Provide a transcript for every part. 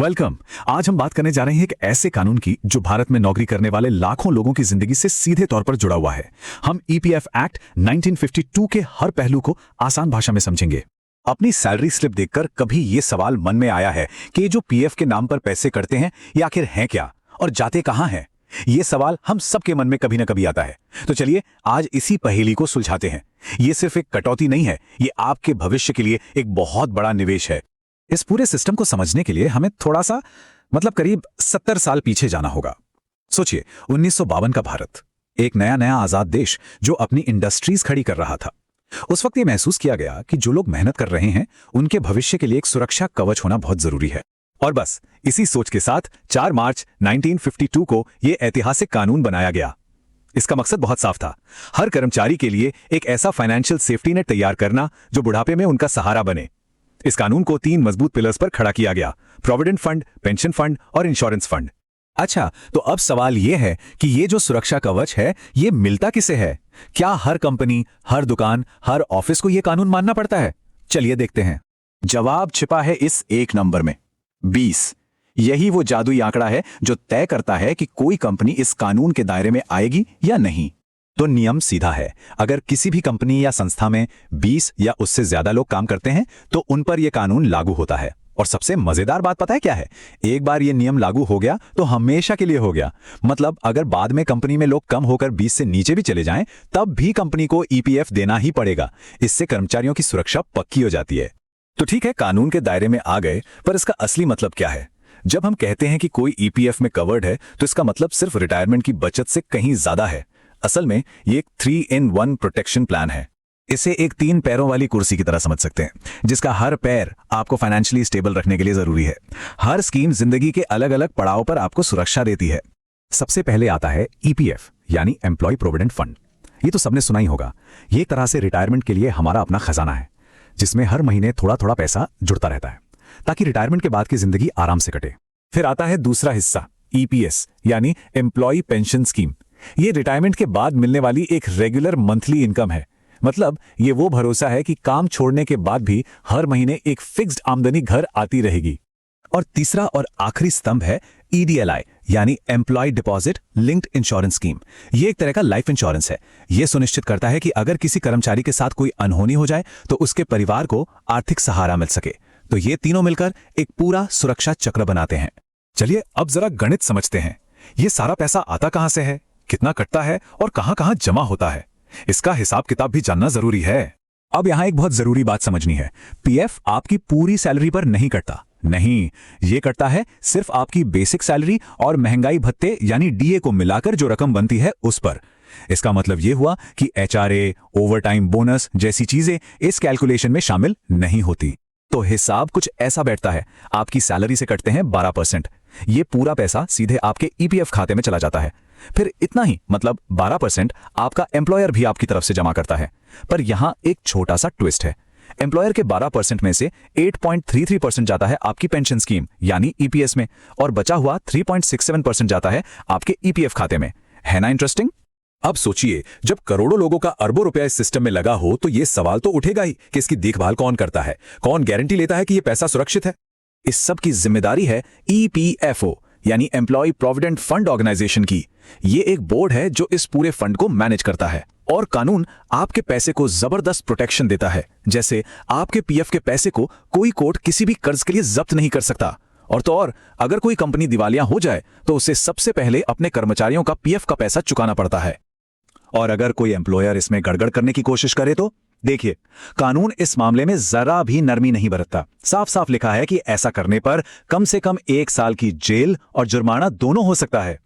Welcome. आज हम बात करने जा रहे हैं एक ऐसे कानून की जो भारत में नौकरी करने वाले लाखों लोगों की जिंदगी से सीधे तौर पर जुड़ा हुआ है। हम ईपीएफ एक्ट 1952 के हर पहलू को आसान भाषा में समझेंगे। अपनी सैलरी स्लिप देखकर कभी ये सवाल मन में आया है कि ये जो पीएफ के नाम पर पैसे कटते हैं ये आखिर हैं क्या और जाते कहां हैं? ये सवाल हम सबके मन में कभी ना कभी आता है। तो चलिए आज इसी पहेली को सुलझाते हैं। ये सिर्फ एक कटौती नहीं है, ये आपके भविष्य के लिए एक बहुत बड़ा निवेश है। इस पूरे सिस्टम को समझने के लिए हमें थोड़ा सा करीब 70 साल पीछे जाना होगा। सोचिए 1952 का भारत, एक नया नया आजाद देश जो अपनी इंडस्ट्रीज खड़ी कर रहा था। उस वक्त ये महसूस किया गया कि जो लोग मेहनत कर रहे हैं उनके भविष्य के लिए एक सुरक्षा कवच होना बहुत जरूरी है। और बस इसी सोच के साथ 4 मार्च 1952 को यह ऐतिहासिक कानून बनाया गया। इसका मकसद बहुत साफ था, हर कर्मचारी के लिए एक ऐसा फाइनेंशियल सेफ्टी नेट तैयार करना जो बुढ़ापे में उनका सहारा बने। इस कानून को 3 मजबूत पिलर्स पर खड़ा किया गया: प्रोविडेंट फंड, पेंशन फंड और इंश्योरेंस फंड। अच्छा, तो अब सवाल यह है कि ये जो सुरक्षा कवच है ये मिलता किसे है? क्या हर कंपनी, हर दुकान, हर ऑफिस को यह कानून मानना पड़ता है? चलिए देखते हैं। जवाब छिपा है इस एक नंबर में, 20। यही वो जादुई आंकड़ा है जो तय करता है कि कोई कंपनी इस कानून के दायरे में आएगी या नहीं। तो नियम सीधा है, अगर किसी भी कंपनी या संस्था में 20 या उससे ज्यादा लोग काम करते हैं तो उन पर यह कानून लागू होता है। और सबसे मजेदार बात पता है क्या है? एक बार यह नियम लागू हो गया तो हमेशा के लिए हो गया। मतलब अगर बाद में कंपनी में लोग कम होकर 20 से नीचे भी चले जाएं, तब भी कंपनी को ईपीएफ देना ही पड़ेगा। इससे कर्मचारियों की सुरक्षा पक्की हो जाती है। तो ठीक है, कानून के दायरे में आ गए, पर इसका असली मतलब क्या है? जब हम कहते हैं कि कोई ईपीएफ में कवर्ड है तो इसका मतलब सिर्फ रिटायरमेंट की बचत से कहीं ज्यादा है। असल में ये एक 3-in-1 प्रोटेक्शन प्लान है। इसे एक 3 पैरों वाली कुर्सी की तरह समझ सकते हैं, जिसका हर पैर आपको फाइनेंशियली स्टेबल रखने के लिए जरूरी है। हर स्कीम जिंदगी के अलग अलग पड़ाव पर आपको सुरक्षा देती है। सबसे पहले आता है ईपीएफ यानी एम्प्लॉय प्रोविडेंट फंड। ये तो सबने सुना ही होगा। ये एक तरह से रिटायरमेंट के लिए हमारा अपना खजाना है, जिसमें हर महीने थोड़ा थोड़ा पैसा जुड़ता रहता है ताकि रिटायरमेंट के बाद की जिंदगी आराम से कटे। फिर आता है दूसरा हिस्सा, ईपीएस यानी एम्प्लॉय पेंशन स्कीम। ये रिटायरमेंट के बाद मिलने वाली एक रेगुलर मंथली इनकम है। मतलब ये वो भरोसा है कि काम छोड़ने के बाद भी हर महीने एक फिक्स्ड आमदनी घर आती रहेगी। और तीसरा और आखिरी स्तंभ है ईडीएलआई यानी employ deposit linked insurance scheme. ये एक तरह का लाइफ इंश्योरेंस है। यह सुनिश्चित करता है कि अगर किसी कर्मचारी के साथ कोई अनहोनी हो जाए तो उसके परिवार को आर्थिक सहारा मिल सके। तो ये तीनों मिलकर एक पूरा सुरक्षा चक्र बनाते हैं। चलिए अब जरा गणित समझते हैं। ये सारा पैसा आता कहां से है, कितना कटता है और कहां कहां जमा होता है? इसका हिसाब किताब भी जानना जरूरी है। अब यहां एक बहुत जरूरी बात समझनी है। पीएफ आपकी पूरी सैलरी पर नहीं कटता। नहीं, ये कटता है सिर्फ आपकी बेसिक सैलरी और महंगाई भत्ते यानी डीए को मिलाकर जो रकम बनती है उस पर। इसका मतलब यह हुआ कि एचआरए, ओवरटाइम बोनस जैसी चीजें इस कैलकुलेशन में शामिल नहीं होती। तो हिसाब कुछ ऐसा बैठता है, आपकी सैलरी से कटते हैं 12%। ये पूरा पैसा सीधे आपके ईपीएफ खाते में चला जाता है। फिर इतना ही, मतलब 12% आपका एम्प्लॉयर भी आपकी तरफ से जमा करता है। पर यहां एक छोटा सा ट्विस्ट है। एम्प्लॉयर के 12% में से 8.33% जाता है आपकी पेंशन स्कीम यानी ईपीएस में, और बचा हुआ 3.67% जाता है आपके ईपीएफ खाते में। है ना इंटरेस्टिंग? अब सोचिए, जब करोड़ों लोगों का अरबों रुपया इस सिस्टम में लगा हो तो यह सवाल तो उठेगा ही कि इसकी देखभाल कौन करता है, कौन गारंटी लेता है कि यह पैसा सुरक्षित है। इस सब की जिम्मेदारी है ईपीएफओ यानी एम्प्लॉय प्रोविडेंट फंड ऑर्गेनाइजेशन की। यह एक बोर्ड है जो इस पूरे फंड को मैनेज करता है। और कानून आपके पैसे को जबरदस्त प्रोटेक्शन देता है। जैसे आपके पीएफ के पैसे को कोई कोर्ट किसी भी कर्ज के लिए जब्त नहीं कर सकता। और तो और, अगर कोई कंपनी दिवालिया हो जाए तो उसे सबसे पहले अपने कर्मचारियों का पीएफ का पैसा चुकाना पड़ता है। और अगर कोई एम्प्लॉयर इसमें गड़बड़ करने की कोशिश करे तो देखिए, कानून इस मामले में जरा भी नरमी नहीं बरतता। साफ साफ लिखा है कि ऐसा करने पर कम से कम 1 साल की जेल और जुर्माना दोनों हो सकता है।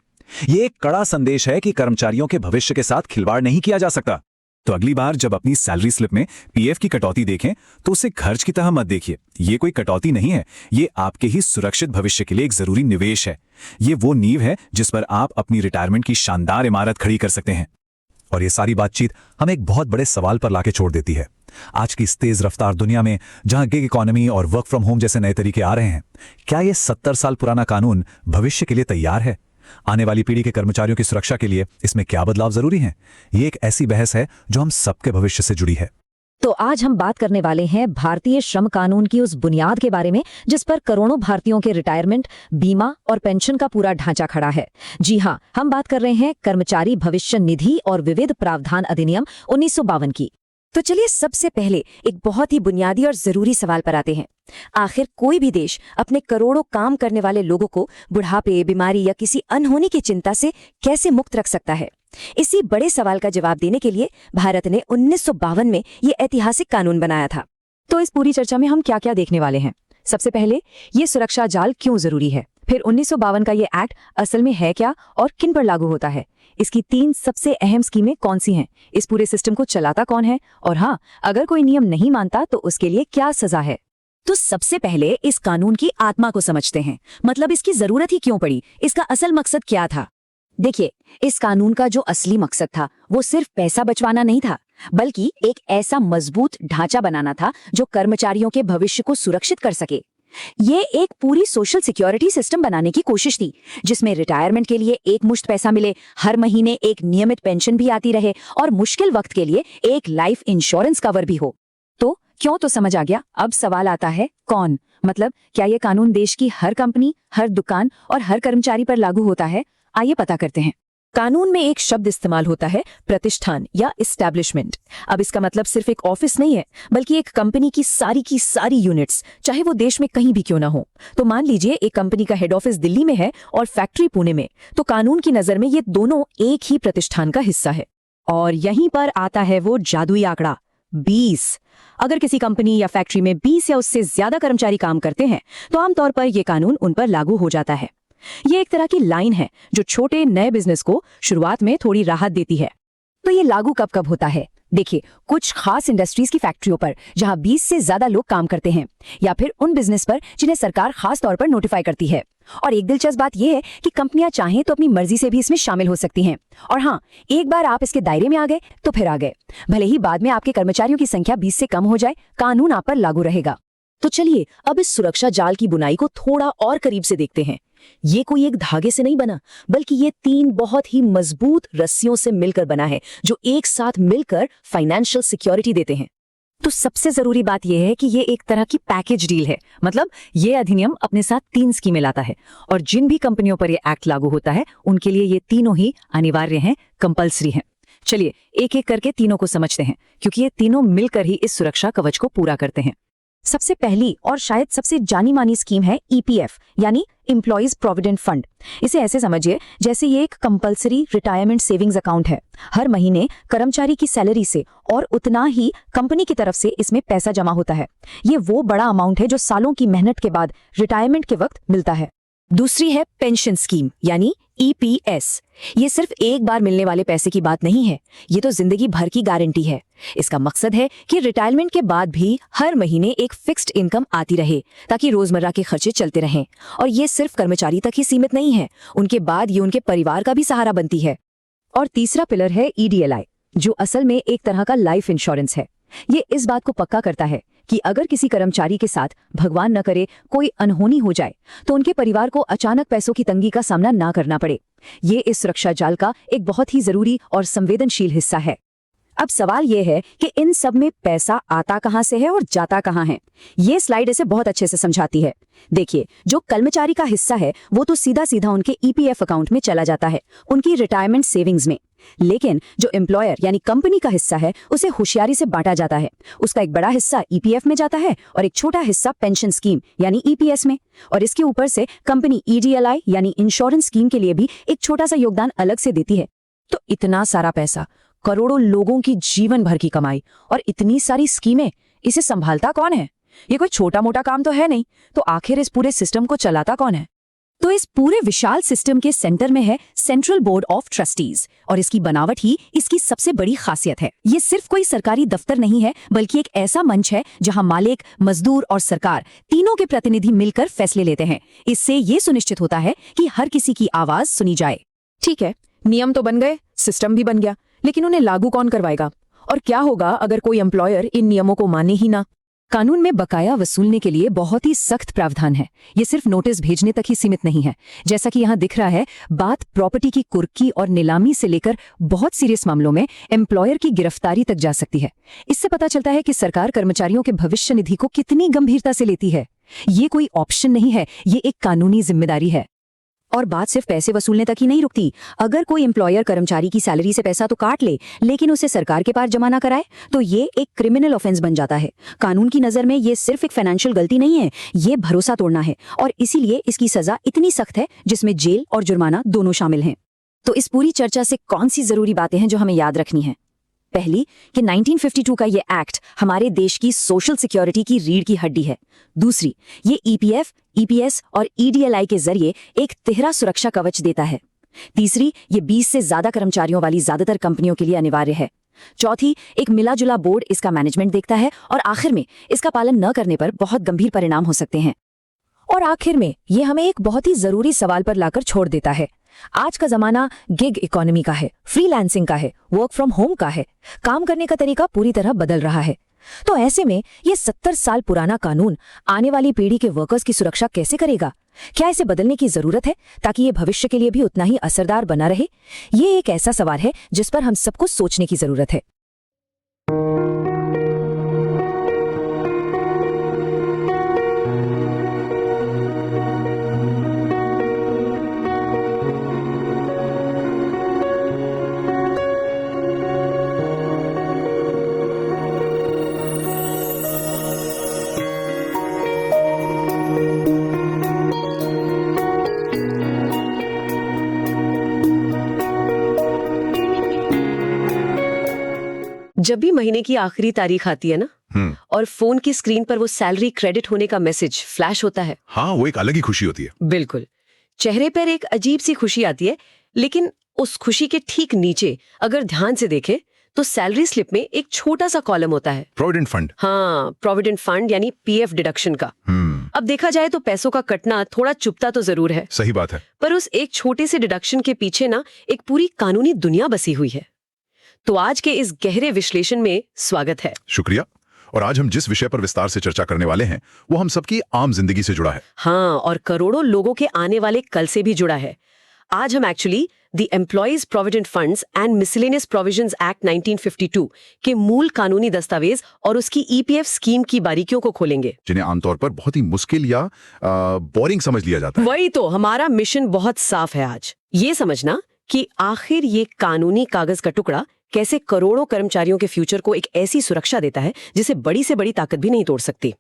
यह एक कड़ा संदेश है कि कर्मचारियों के भविष्य के साथ खिलवाड़ नहीं किया जा सकता। तो अगली बार जब अपनी सैलरी स्लिप में पीएफ की कटौती देखें तो उसे खर्च की तरह मत देखिए। ये कोई कटौती नहीं है, ये आपके ही सुरक्षित भविष्य के लिए एक जरूरी निवेश है। ये वो नींव है जिस पर आप अपनी रिटायरमेंट की शानदार इमारत खड़ी कर सकते हैं। और ये सारी बातचीत हमें एक बहुत बड़े सवाल पर लाके छोड़ देती है। आज की इस तेज रफ्तार दुनिया में जहां गिग इकोनॉमी और वर्क फ्रॉम होम जैसे नए तरीके आ रहे हैं, क्या ये 70 साल पुराना कानून भविष्य के लिए तैयार है? आने वाली पीढ़ी के कर्मचारियों की सुरक्षा के लिए इसमें क्या बदलाव जरूरी हैं? ये एक ऐसी बहस है जो हम सबके भविष्य से जुड़ी है। तो आज हम बात करने वाले हैं भारतीय श्रम कानून की उस बुनियाद के बारे में जिस पर करोड़ों भारतीयों के रिटायरमेंट, बीमा और पेंशन का पूरा ढांचा खड़ा है। जी हाँ, हम बात कर रहे हैं कर्मचारी भविष्य निधि और विविध प्रावधान अधिनियम 1952 की। तो चलिए सबसे पहले एक बहुत ही बुनियादी और जरूरी सवाल पर आते हैं। आखिर कोई भी देश अपने करोड़ों काम करने वाले लोगों को बुढ़ापे, बीमारी या किसी अनहोनी की चिंता से कैसे मुक्त रख सकता है? इसी बड़े सवाल का जवाब देने के लिए भारत ने 1952 में ये ऐतिहासिक कानून बनाया था। तो इस पूरी चर्चा में हम क्या क्या देखने वाले हैं? सबसे पहले ये सुरक्षा जाल क्यों जरूरी है, फिर 1952 का ये एक्ट असल में है क्या और किन पर लागू होता है, इसकी 3 सबसे अहम स्कीमें कौन सी हैं, इस पूरे सिस्टम को चलाता कौन है, और हाँ, अगर कोई नियम नहीं मानता तो उसके लिए क्या सजा है। तो सबसे पहले इस कानून की आत्मा को समझते हैं, मतलब इसकी जरूरत ही क्यों पड़ी, इसका असल मकसद क्या था। देखिए, इस कानून का जो असली मकसद था वो सिर्फ पैसा बचवाना नहीं था, बल्कि एक ऐसा मजबूत ढांचा बनाना था जो कर्मचारियों के भविष्य को सुरक्षित कर सके। ये एक पूरी सोशल सिक्योरिटी सिस्टम बनाने की कोशिश थी, जिसमें रिटायरमेंट के लिए एक मुश्त पैसा मिले, हर महीने एक नियमित पेंशन भी आती रहे और मुश्किल वक्त के लिए एक लाइफ इंश्योरेंस कवर भी हो। तो क्यों तो समझ आ गया। अब सवाल आता है कौन, मतलब क्या ये कानून देश की हर कंपनी, हर दुकान और हर कर्मचारी पर लागू होता है? आइए पता करते हैं। कानून में एक शब्द इस्तेमाल होता है, प्रतिष्ठान या एस्टैब्लिशमेंट। अब इसका मतलब सिर्फ एक ऑफिस नहीं है, बल्कि एक कंपनी की सारी यूनिट्स, चाहे वो देश में कहीं भी क्यों ना हो। तो मान लीजिए एक कंपनी का हेड ऑफिस दिल्ली में है और फैक्ट्री पुणे में, तो कानून की नजर में ये दोनों एक ही प्रतिष्ठान का हिस्सा है। और यहीं पर आता है वो जादुई आंकड़ा 20। अगर किसी कंपनी या फैक्ट्री में 20 या उससे ज्यादा कर्मचारी काम करते हैं तो आमतौर पर यह कानून उन पर लागू हो जाता है। ये एक तरह की लाइन है जो छोटे नए बिजनेस को शुरुआत में थोड़ी राहत देती है। तो ये लागू कब कब होता है? देखिए, कुछ खास इंडस्ट्रीज की फैक्ट्रियों पर जहां 20 से ज्यादा लोग काम करते हैं, या फिर उन बिजनेस पर जिन्हें सरकार खास तौर पर नोटिफाई करती है। और एक दिलचस्प बात यह है कि कंपनियां चाहें तो अपनी मर्जी से भी इसमें शामिल हो सकती हैं। और हाँ, एक बार आप इसके दायरे में आ गए तो फिर आ गए। भले ही बाद में आपके कर्मचारियों की संख्या 20 से कम हो जाए, कानून आप पर लागू रहेगा। तो चलिए अब इस सुरक्षा जाल की बुनाई को थोड़ा और करीब से देखते हैं। ये कोई एक धागे से नहीं बना, बल्कि ये 3 बहुत ही मजबूत रस्सियों से मिलकर बना है, जो एक साथ मिलकर फाइनेंशियल सिक्योरिटी देते हैं। तो सबसे जरूरी बात यह है कि ये एक तरह की पैकेज डील है, मतलब ये अधिनियम अपने साथ 3 स्कीमें लाता है, और जिन भी कंपनियों पर यह एक्ट लागू होता है उनके लिए ये तीनों ही अनिवार्य हैं, कंपल्सरी हैं। चलिए एक एक करके तीनों को समझते हैं, क्योंकि ये तीनों मिलकर ही इस सुरक्षा कवच को पूरा करते हैं। सबसे पहली और शायद सबसे जानी मानी स्कीम है ईपीएफ, यानी एम्प्लॉइज प्रोविडेंट फंड। इसे ऐसे समझिए जैसे ये एक कंपल्सरी रिटायरमेंट सेविंग्स अकाउंट है। हर महीने कर्मचारी की सैलरी से और उतना ही कंपनी की तरफ से इसमें पैसा जमा होता है। ये वो बड़ा अमाउंट है जो सालों की मेहनत के बाद रिटायरमेंट के वक्त मिलता है। दूसरी है पेंशन स्कीम, यानी ईपीएस। ये सिर्फ एक बार मिलने वाले पैसे की बात नहीं है, ये तो जिंदगी भर की गारंटी है। इसका मकसद है कि रिटायरमेंट के बाद भी हर महीने एक फिक्स्ड इनकम आती रहे, ताकि रोजमर्रा के खर्चे चलते रहें। और ये सिर्फ कर्मचारी तक ही सीमित नहीं है, उनके बाद ये उनके परिवार का भी सहारा बनती है। और तीसरा पिलर है ईडीएलआई, जो असल में एक तरह का लाइफ इंश्योरेंस है। ये इस बात को पक्का करता है कि अगर किसी कर्मचारी के साथ भगवान न करे कोई अनहोनी हो जाए तो उनके परिवार को अचानक पैसों की तंगी का सामना ना करना पड़े। ये इस सुरक्षा जाल का एक बहुत ही जरूरी और संवेदनशील हिस्सा है। अब सवाल यह है कि इन सब में पैसा आता कहां से है और जाता कहां है। ये स्लाइड इसे बहुत अच्छे से समझाती है। देखिए, जो कर्मचारी का हिस्सा है वो तो सीधा सीधा उनके ईपीएफ अकाउंट में चला जाता है, उनकी रिटायरमेंट सेविंग्स में। लेकिन जो एम्प्लॉयर यानी कंपनी का हिस्सा है उसे होशियारी से बांटा जाता है। उसका एक बड़ा हिस्सा ईपीएफ में जाता है और एक छोटा हिस्सा पेंशन स्कीम यानी ईपीएस में। और इसके ऊपर से कंपनी ईडीएलआई यानी इंश्योरेंस स्कीम के लिए भी एक छोटा सा योगदान अलग से देती है। तो इतना सारा पैसा, करोड़ों लोगों की जीवन भर की कमाई और इतनी सारी स्कीमें, इसे संभालता कौन है? ये कोई छोटा मोटा काम तो है नहीं। तो आखिर इस पूरे सिस्टम को चलाता कौन है? तो इस पूरे विशाल सिस्टम के सेंटर में है सेंट्रल बोर्ड ऑफ ट्रस्टीज, और इसकी बनावट ही इसकी सबसे बड़ी खासियत है। ये सिर्फ कोई सरकारी दफ्तर नहीं है, बल्कि एक ऐसा मंच है जहां मालिक, मजदूर और सरकार तीनों के प्रतिनिधि मिलकर फैसले लेते हैं। इससे ये सुनिश्चित होता है कि हर किसी की आवाज सुनी जाए। ठीक है, नियम तो बन गए, सिस्टम भी बन गया, लेकिन उन्हें लागू कौन करवाएगा? और क्या होगा अगर कोई एम्प्लॉयर इन नियमों को माने ही ना? कानून में बकाया वसूलने के लिए बहुत ही सख्त प्रावधान है। ये सिर्फ नोटिस भेजने तक ही सीमित नहीं है। जैसा कि यहाँ दिख रहा है, बात प्रॉपर्टी की कुर्की और नीलामी से लेकर बहुत सीरियस मामलों में एम्प्लॉयर की गिरफ्तारी तक जा सकती है। इससे पता चलता है कि सरकार कर्मचारियों के भविष्य निधि को कितनी गंभीरता से लेती है। ये कोई ऑप्शन नहीं है, ये एक कानूनी जिम्मेदारी है। और बात सिर्फ पैसे वसूलने तक ही नहीं रुकती। अगर कोई एम्प्लॉयर कर्मचारी की सैलरी से पैसा तो काट ले, लेकिन उसे सरकार के पास जमा ना कराए, तो ये एक क्रिमिनल ऑफेंस बन जाता है। कानून की नजर में ये सिर्फ एक फाइनेंशियल गलती नहीं है, ये भरोसा तोड़ना है, और इसीलिए इसकी सजा इतनी सख्त है, जिसमें जेल और जुर्माना दोनों शामिल हैं। तो इस पूरी चर्चा से कौन सी जरूरी बातें हैं जो हमें याद रखनी है? पहली, कि 1952 का ये एक्ट हमारे देश की सोशल सिक्योरिटी की रीढ़ की हड्डी है। दूसरी, ये ईपीएफ, ईपीएस और ईडीएलआई के जरिए एक तिहरा सुरक्षा कवच देता है। तीसरी, ये 20 से ज्यादा कर्मचारियों वाली ज्यादातर कंपनियों के लिए अनिवार्य है। चौथी, एक मिला जुला बोर्ड इसका मैनेजमेंट देखता है, और आखिर में इसका पालन न करने पर बहुत गंभीर परिणाम हो सकते हैं। और आखिर में ये हमें एक बहुत ही जरूरी सवाल पर लाकर छोड़ देता है। आज का जमाना गिग इकोनॉमी का है, फ्रीलांसिंग का है, वर्क फ्रॉम होम का है। काम करने का तरीका पूरी तरह बदल रहा है। तो ऐसे में ये 70 साल पुराना कानून आने वाली पीढ़ी के वर्कर्स की सुरक्षा कैसे करेगा? क्या इसे बदलने की जरूरत है ताकि ये भविष्य के लिए भी उतना ही असरदार बना रहे? ये एक ऐसा सवाल है जिस पर हम सबको सोचने की जरूरत है। जब भी महीने की आखिरी तारीख आती है ना, और फोन की स्क्रीन पर वो सैलरी क्रेडिट होने का मैसेज फ्लैश होता है, हाँ, वो एक अलग ही खुशी होती है। बिल्कुल, चेहरे पर एक अजीब सी खुशी आती है। लेकिन उस खुशी के ठीक नीचे अगर ध्यान से देखें तो सैलरी स्लिप में एक छोटा सा कॉलम होता है, प्रोविडेंट फंड। हाँ, प्रोविडेंट फंड यानी पीएफ डिडक्शन का। अब देखा जाए तो पैसों का कटना थोड़ा चुभता तो जरूर है, सही बात है, पर उस एक छोटे से डिडक्शन के पीछे ना एक पूरी कानूनी दुनिया बसी हुई है। तो आज के इस गहरे विश्लेषण में स्वागत है। शुक्रिया। और आज हम जिस विषय पर विस्तार से चर्चा करने वाले हैं वो हम सबकी आम जिंदगी से जुड़ा है। हाँ, और करोड़ों लोगों के आने वाले कल से भी जुड़ा है। आज हम actually the employees provident funds and miscellaneous provisions act 1952 के मूल कानूनी दस्तावेज और उसकी ईपीएफ स्कीम की बारीकियों को खोलेंगे, जिन्हें आमतौर पर बहुत ही मुश्किल या बोरिंग समझ लिया जाता है। वही तो हमारा मिशन बहुत साफ है आज, ये समझना कि आखिर ये कानूनी कागज का टुकड़ा कैसे करोड़ों कर्मचारियों के फ्यूचर को एक ऐसी सुरक्षा देता है जिसे बड़ी से बड़ी ताकत भी नहीं तोड़ सकती।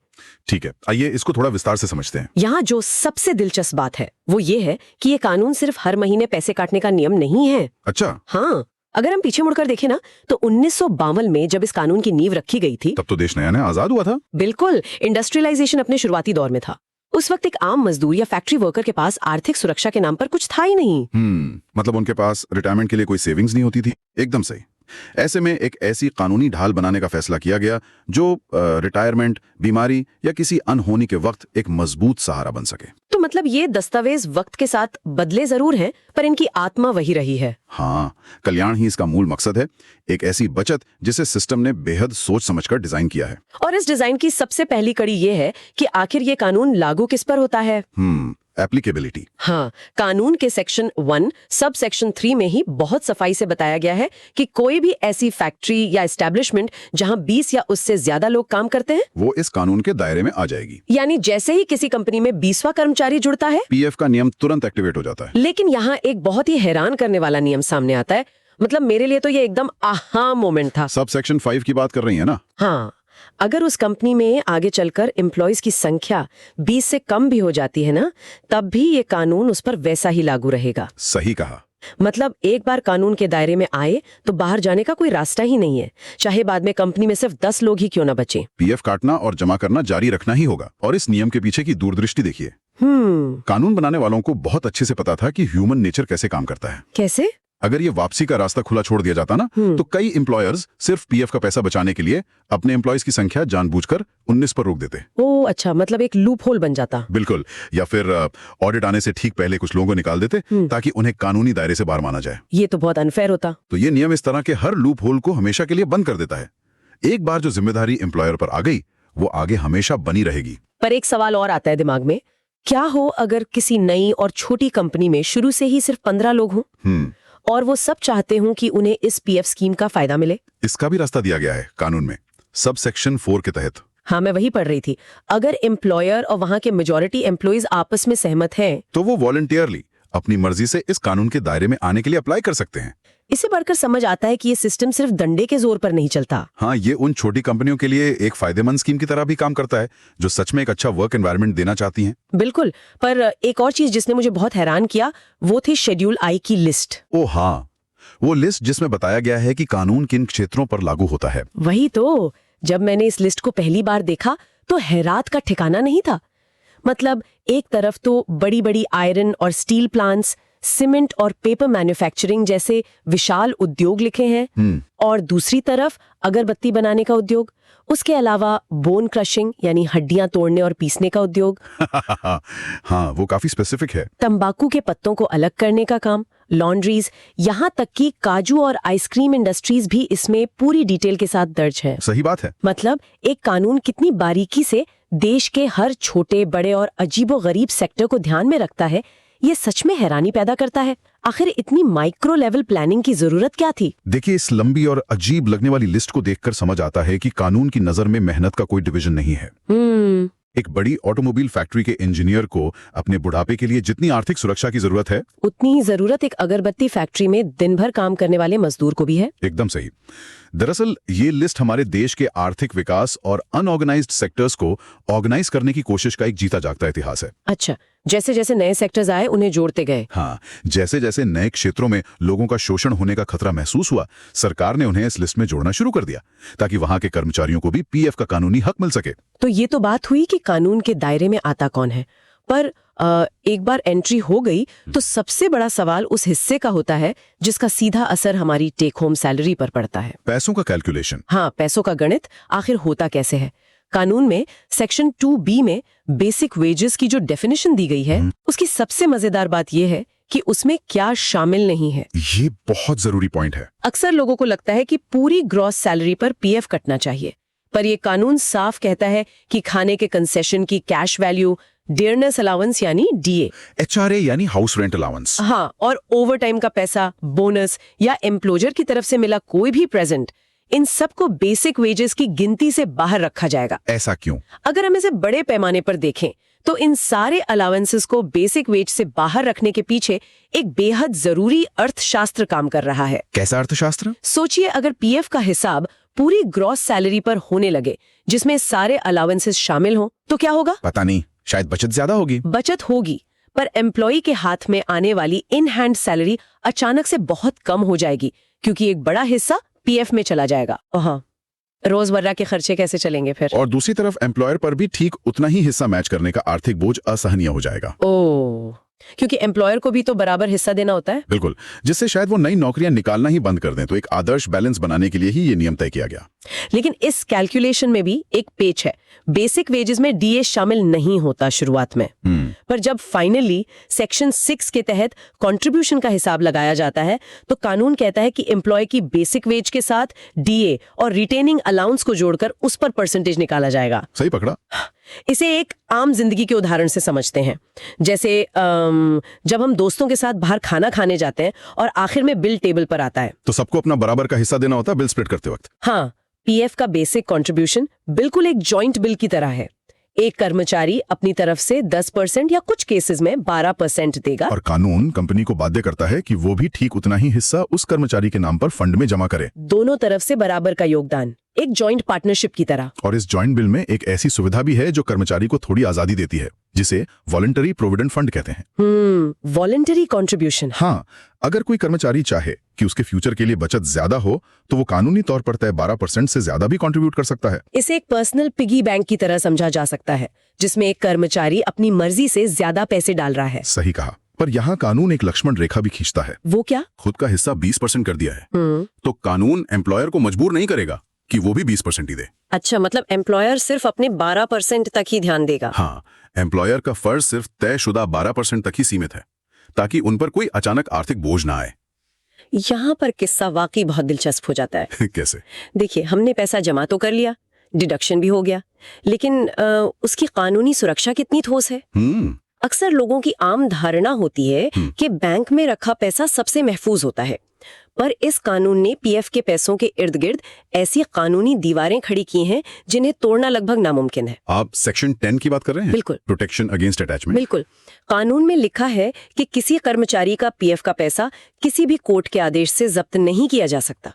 ठीक है, आइए इसको थोड़ा विस्तार से समझते हैं। यहाँ जो सबसे दिलचस्प बात है वो ये है कि ये कानून सिर्फ हर महीने पैसे काटने का नियम नहीं है। अच्छा, हाँ, अगर हम पीछे मुड़कर देखें ना तो 1952 में जब इस कानून की नींव रखी गई थी, तब तो देश नया नया आजाद हुआ था। बिल्कुल, इंडस्ट्रियलाइजेशन अपने शुरुआती दौर में था। उस वक्त एक आम मजदूर या फैक्ट्री वर्कर के पास आर्थिक सुरक्षा के नाम पर कुछ था ही नहीं। मतलब उनके पास रिटायरमेंट के लिए कोई सेविंग्स नहीं होती थी। एकदम सही। ऐसे में एक ऐसी कानूनी ढाल बनाने का फैसला किया गया जो रिटायरमेंट, बीमारी या किसी अनहोनी के वक्त एक मजबूत सहारा बन सके। तो मतलब ये दस्तावेज वक्त के साथ बदले जरूर हैं, पर इनकी आत्मा वही रही है। हाँ, कल्याण ही इसका मूल मकसद है। एक ऐसी बचत जिसे सिस्टम ने बेहद सोच समझकर डिजाइन किया है। और इस डिजाइन की सबसे पहली कड़ी ये है कि आखिर ये कानून लागू किस पर होता है। एप्लीकेबिलिटी। हाँ, कानून के सेक्शन 1 सब सेक्शन 3 में ही बहुत सफाई से बताया गया है कि कोई भी ऐसी फैक्ट्री या एस्टेब्लिशमेंट जहां 20 या उससे ज्यादा लोग काम करते हैं, वो इस कानून के दायरे में आ जाएगी। यानी जैसे ही किसी कंपनी में 20वां कर्मचारी जुड़ता है, पीएफ का नियम तुरंत एक्टिवेट हो जाता है। लेकिन यहाँ एक बहुत ही हैरान करने वाला नियम सामने आता है। मतलब मेरे लिए तो ये एकदम आहा मोमेंट था। सब सेक्शन 5 की बात कर रही है ना? हाँ, अगर उस कंपनी में आगे चलकर एम्प्लॉयज की संख्या 20 से कम भी हो जाती है ना, तब भी ये कानून उस पर वैसा ही लागू रहेगा। सही कहा। मतलब एक बार कानून के दायरे में आए तो बाहर जाने का कोई रास्ता ही नहीं है, चाहे बाद में कंपनी में सिर्फ 10 लोग ही क्यों ना बचे। पीएफ काटना और जमा करना जारी रखना ही होगा। और इस नियम के पीछे की दूरदृष्टि देखिए। कानून बनाने वालों को बहुत अच्छे से पता था कि ह्यूमन नेचर कैसे काम करता है। कैसे? अगर ये वापसी का रास्ता खुला छोड़ दिया जाता ना, तो कई एम्प्लॉयर्स सिर्फ पीएफ का पैसा बचाने के लिए अपने एम्प्लॉयज की संख्या जानबूझकर 19 पर रोक देते। ओह अच्छा, मतलब एक लूप होल बन जाता। बिल्कुल। या फिर ऑडिट आने से ठीक पहले कुछ लोगों को निकाल देते ताकि उन्हें कानूनी दायरे से बाहर माना जाए। ये तो बहुत अनफेयर होता। तो ये नियम इस तरह के हर लूप होल को हमेशा के लिए बंद कर देता है। एक बार जो जिम्मेदारी एम्प्लॉयर पर आ गई, वो आगे हमेशा बनी रहेगी। पर एक सवाल और आता है दिमाग में, क्या हो अगर किसी नई और छोटी कंपनी में शुरू से ही सिर्फ 15 लोग हों और वो सब चाहते हों कि उन्हें इस पीएफ स्कीम का फायदा मिले? इसका भी रास्ता दिया गया है कानून में, सब सेक्शन 4 के तहत। हाँ, मैं वही पढ़ रही थी। अगर एम्प्लॉयर और वहां के मेजॉरिटी एम्प्लॉइज आपस में सहमत हैं तो वो वॉलंटियरली अपनी मर्जी से इस कानून के दायरे में आने के लिए अप्लाई कर सकते हैं। इसे पढ़कर समझ आता है कि ये सिस्टम सिर्फ डंडे के जोर पर नहीं चलता। हाँ, ये उन छोटी कंपनियों के लिए एक फायदेमंद स्कीम की तरह भी काम करता है जो सच में एक अच्छा वर्क एनवायरनमेंट देना चाहती हैं। बिल्कुल। पर एक और चीज जिसने मुझे बहुत हैरान किया वो थी शेड्यूल आई की लिस्ट। ओ हाँ, वो लिस्ट जिसमें बताया गया है कि कानून किन क्षेत्रों पर लागू होता है। वही तो, जब मैंने इस लिस्ट को पहली बार देखा तो हैरात का ठिकाना नहीं था। मतलब एक तरफ तो बड़ी बड़ी आयरन और स्टील प्लांट्स, सीमेंट और पेपर मैन्युफैक्चरिंग जैसे विशाल उद्योग लिखे हैं और दूसरी तरफ अगरबत्ती बनाने का उद्योग, उसके अलावा बोन क्रशिंग यानी हड्डियां तोड़ने और पीसने का उद्योग, हाँ, वो काफी स्पेसिफिक है। तंबाकू के पत्तों को अलग करने का काम, लॉन्ड्रीज, यहाँ तक कि काजू और आइसक्रीम इंडस्ट्रीज भी इसमें पूरी डिटेल के साथ दर्ज है। सही बात है। मतलब एक कानून कितनी बारीकी से देश के हर छोटे बड़े और अजीबोगरीब सेक्टर को ध्यान में रखता है, ये सच में हैरानी पैदा करता है। आखिर इतनी माइक्रो लेवल प्लानिंग की जरूरत क्या थी? देखिए, इस लंबी और अजीब लगने वाली लिस्ट को देखकर समझ आता है कि कानून की नजर में मेहनत का कोई डिवीजन नहीं है। एक बड़ी ऑटोमोबाइल फैक्ट्री के इंजीनियर को अपने बुढ़ापे के लिए जितनी आर्थिक सुरक्षा की जरूरत है, उतनी ही जरूरत एक अगरबत्ती फैक्ट्री में दिन भर काम करने वाले मजदूर को भी है। एकदम सही। दरअसल ये लिस्ट हमारे देश के आर्थिक विकास और अनऑर्गेनाइज्ड सेक्टर्स को ऑर्गेनाइज करने की कोशिश का एक जीता जागता इतिहास है। अच्छा, जैसे जैसे नए सेक्टर्स आए उन्हें जोड़ते गए। हाँ, जैसे जैसे नए क्षेत्रों में लोगों का शोषण होने का खतरा महसूस हुआ, सरकार ने उन्हें इस लिस्ट में जोड़ना शुरू कर दिया ताकि वहां के कर्मचारियों को भी पीएफ का कानूनी हक मिल सके। तो ये तो बात हुई कि कानून के दायरे में आता कौन है, पर एक बार एंट्री हो गई तो सबसे बड़ा सवाल उस हिस्से का होता है जिसका सीधा असर हमारी टेक होम सैलरी पर पड़ता है। पैसों का कैलकुलेशन। हाँ, पैसों का गणित आखिर होता कैसे है? कानून में सेक्शन 2B में बेसिक वेजेस की जो डेफिनेशन दी गई है, उसकी सबसे मजेदार बात यह है कि उसमें क्या शामिल नहीं है। ये बहुत जरूरी पॉइंट है। अक्सर लोगों को लगता है कि पूरी ग्रॉस सैलरी पर पीएफ कटना चाहिए, पर यह कानून साफ कहता है कि खाने के कंसेशन की कैश वैल्यू, डियरनेस अलाउंस यानी डीए, एचआरए यानी हाउस रेंट अलाउंस, हाँ, और ओवर टाइम का पैसा, बोनस या एम्प्लॉयर की तरफ से मिला कोई भी प्रेजेंट, इन सबको बेसिक वेजेस की गिनती से बाहर रखा जाएगा। ऐसा क्यों? अगर हम इसे बड़े पैमाने पर देखें तो इन सारे अलाउंसेस को बेसिक वेज से बाहर रखने के पीछे एक बेहद जरूरी अर्थशास्त्र काम कर रहा है। कैसा अर्थशास्त्र? सोचिए, अगर पीएफ का हिसाब पूरी ग्रॉस सैलरी पर होने लगे जिसमें सारे अलाउंसेस शामिल हों, तो क्या होगा? पता नहीं, शायद बचत ज्यादा होगी। बचत होगी, पर एम्प्लॉय के हाथ में आने वाली इन हैंड सैलरी अचानक से बहुत कम हो जाएगी क्योंकि एक बड़ा हिस्सा पीएफ में चला जाएगा। हाँ, रोजमर्रा के खर्चे कैसे चलेंगे फिर? और दूसरी तरफ एम्प्लॉयर पर भी ठीक उतना ही हिस्सा मैच करने का आर्थिक बोझ असहनीय हो जाएगा। ओह, क्योंकि एम्प्लॉयर को भी तो बराबर हिस्सा देना होता है। बिल्कुल, जिससे शायद वो नई नौकरियां निकालना ही बंद कर दें। तो एक आदर्श बैलेंस बनाने के लिए ही ये नियम तय किया गया। लेकिन इस कैलकुलेशन में भी एक पेच है। बेसिक वेजेस में डीए शामिल नहीं होता शुरुआत में, पर जब फाइनली सेक्शन 6 के तहत कंट्रीब्यूशन का हिसाब लगाया जाता है तो कानून कहता है कि एम्प्लॉय की बेसिक वेज के साथ डीए और रिटेनिंग अलाउंस को जोड़कर उस पर परसेंटेज निकाला जाएगा। सही पकड़ा। इसे एक आम जिंदगी के उदाहरण से समझते हैं। जैसे जब हम दोस्तों के साथ बाहर खाना खाने जाते हैं और आखिर में बिल टेबल पर आता है तो सबको अपना बराबर का हिस्सा देना होता है बिल स्प्लिट करते वक्त। हाँ, पीएफ का बेसिक कंट्रीब्यूशन बिल्कुल एक जॉइंट बिल की तरह है। एक कर्मचारी अपनी तरफ से 10% या कुछ केसेस में 12% देगा, और कानून कंपनी को बाध्य करता है कि वो भी ठीक उतना ही हिस्सा उस कर्मचारी के नाम पर फंड में जमा करे। दोनों तरफ से बराबर का योगदान, एक जॉइंट पार्टनरशिप की तरह। और इस जॉइंट बिल में एक ऐसी सुविधा भी है जो कर्मचारी को थोड़ी आजादी देती है, जिसे वॉलंटरी प्रोविडेंट फंड कहते हैं। Voluntary contribution. हाँ, अगर कोई कर्मचारी चाहे कि उसके फ्यूचर के लिए बचत ज्यादा हो तो वो कानूनी तौर पर तय 12% से ज्यादा भी कंट्रीब्यूट कर सकता है। इसे एक पर्सनल पिगी बैंक की तरह समझा जा सकता है, जिसमें एक कर्मचारी अपनी मर्जी से ज्यादा पैसे डाल रहा है। सही कहा। पर यहाँ कानून एक लक्ष्मण रेखा भी खींचता है। वो क्या? खुद का हिस्सा 20% कर दिया है तो कानून एम्प्लॉयर को मजबूर नहीं करेगा कि वो भी 20% ही दे। अच्छा, मतलब एम्प्लॉयर सिर्फ अपने 12% तक ही ध्यान देगा। हाँ, एम्प्लॉयर का फर्ज सिर्फ तयशुदा 12% तक ही सीमित है ताकि उन पर कोई अचानक आर्थिक बोझ ना आए। यहाँ पर किस्सा वाकई बहुत दिलचस्प हो जाता है। कैसे? देखिए, हमने पैसा जमा तो कर लिया, डिडक्शन भी हो गया, लेकिन उसकी कानूनी सुरक्षा कितनी ठोस है? अक्सर लोगों की आम धारणा होती है कि बैंक में रखा पैसा सबसे महफूज होता है, पर इस कानून ने पीएफ के पैसों के इर्द गिर्द ऐसी कानूनी दीवारें खड़ी की हैं जिन्हें तोड़ना लगभग नामुमकिन है। आप सेक्शन 10 की बात कर रहे हैं? बिल्कुल। Protection against attachment. बिल्कुल। कानून में लिखा है कि किसी कर्मचारी का पीएफ का पैसा किसी भी कोर्ट के आदेश से जब्त नहीं किया जा सकता।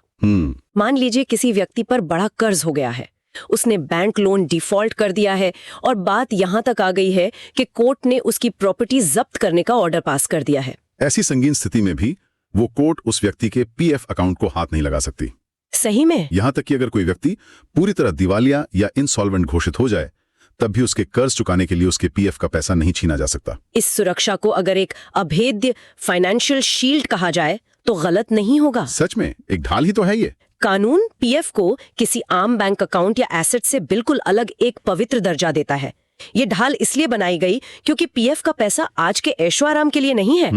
मान लीजिए किसी व्यक्ति पर बड़ा कर्ज हो गया है, उसने बैंक लोन डिफॉल्ट कर दिया है और बात यहां तक आ गई है कि कोर्ट ने उसकी प्रॉपर्टी जब्त करने का ऑर्डर पास कर दिया है। ऐसी संगीन स्थिति में भी वो कोर्ट उस व्यक्ति के पीएफ अकाउंट को हाथ नहीं लगा सकती। सही में? यहां तक कि अगर कोई व्यक्ति पूरी तरह दिवालिया या इंसॉल्वेंट घोषित हो जाए, तब भी उसके कर्ज चुकाने के लिए उसके पीएफ का पैसा नहीं छीना जा सकता। इस सुरक्षा को अगर एक अभेद्य फाइनेंशियल शील्ड कहा जाए तो गलत नहीं होगा। सच में एक ढाल ही तो है ये। कानून पीएफ को किसी आम बैंक अकाउंट या एसेट से बिल्कुल अलग एक पवित्र दर्जा देता है। ये ढाल इसलिए बनाई गई क्योंकि पीएफ का पैसा आज के ऐशो आराम के लिए नहीं है,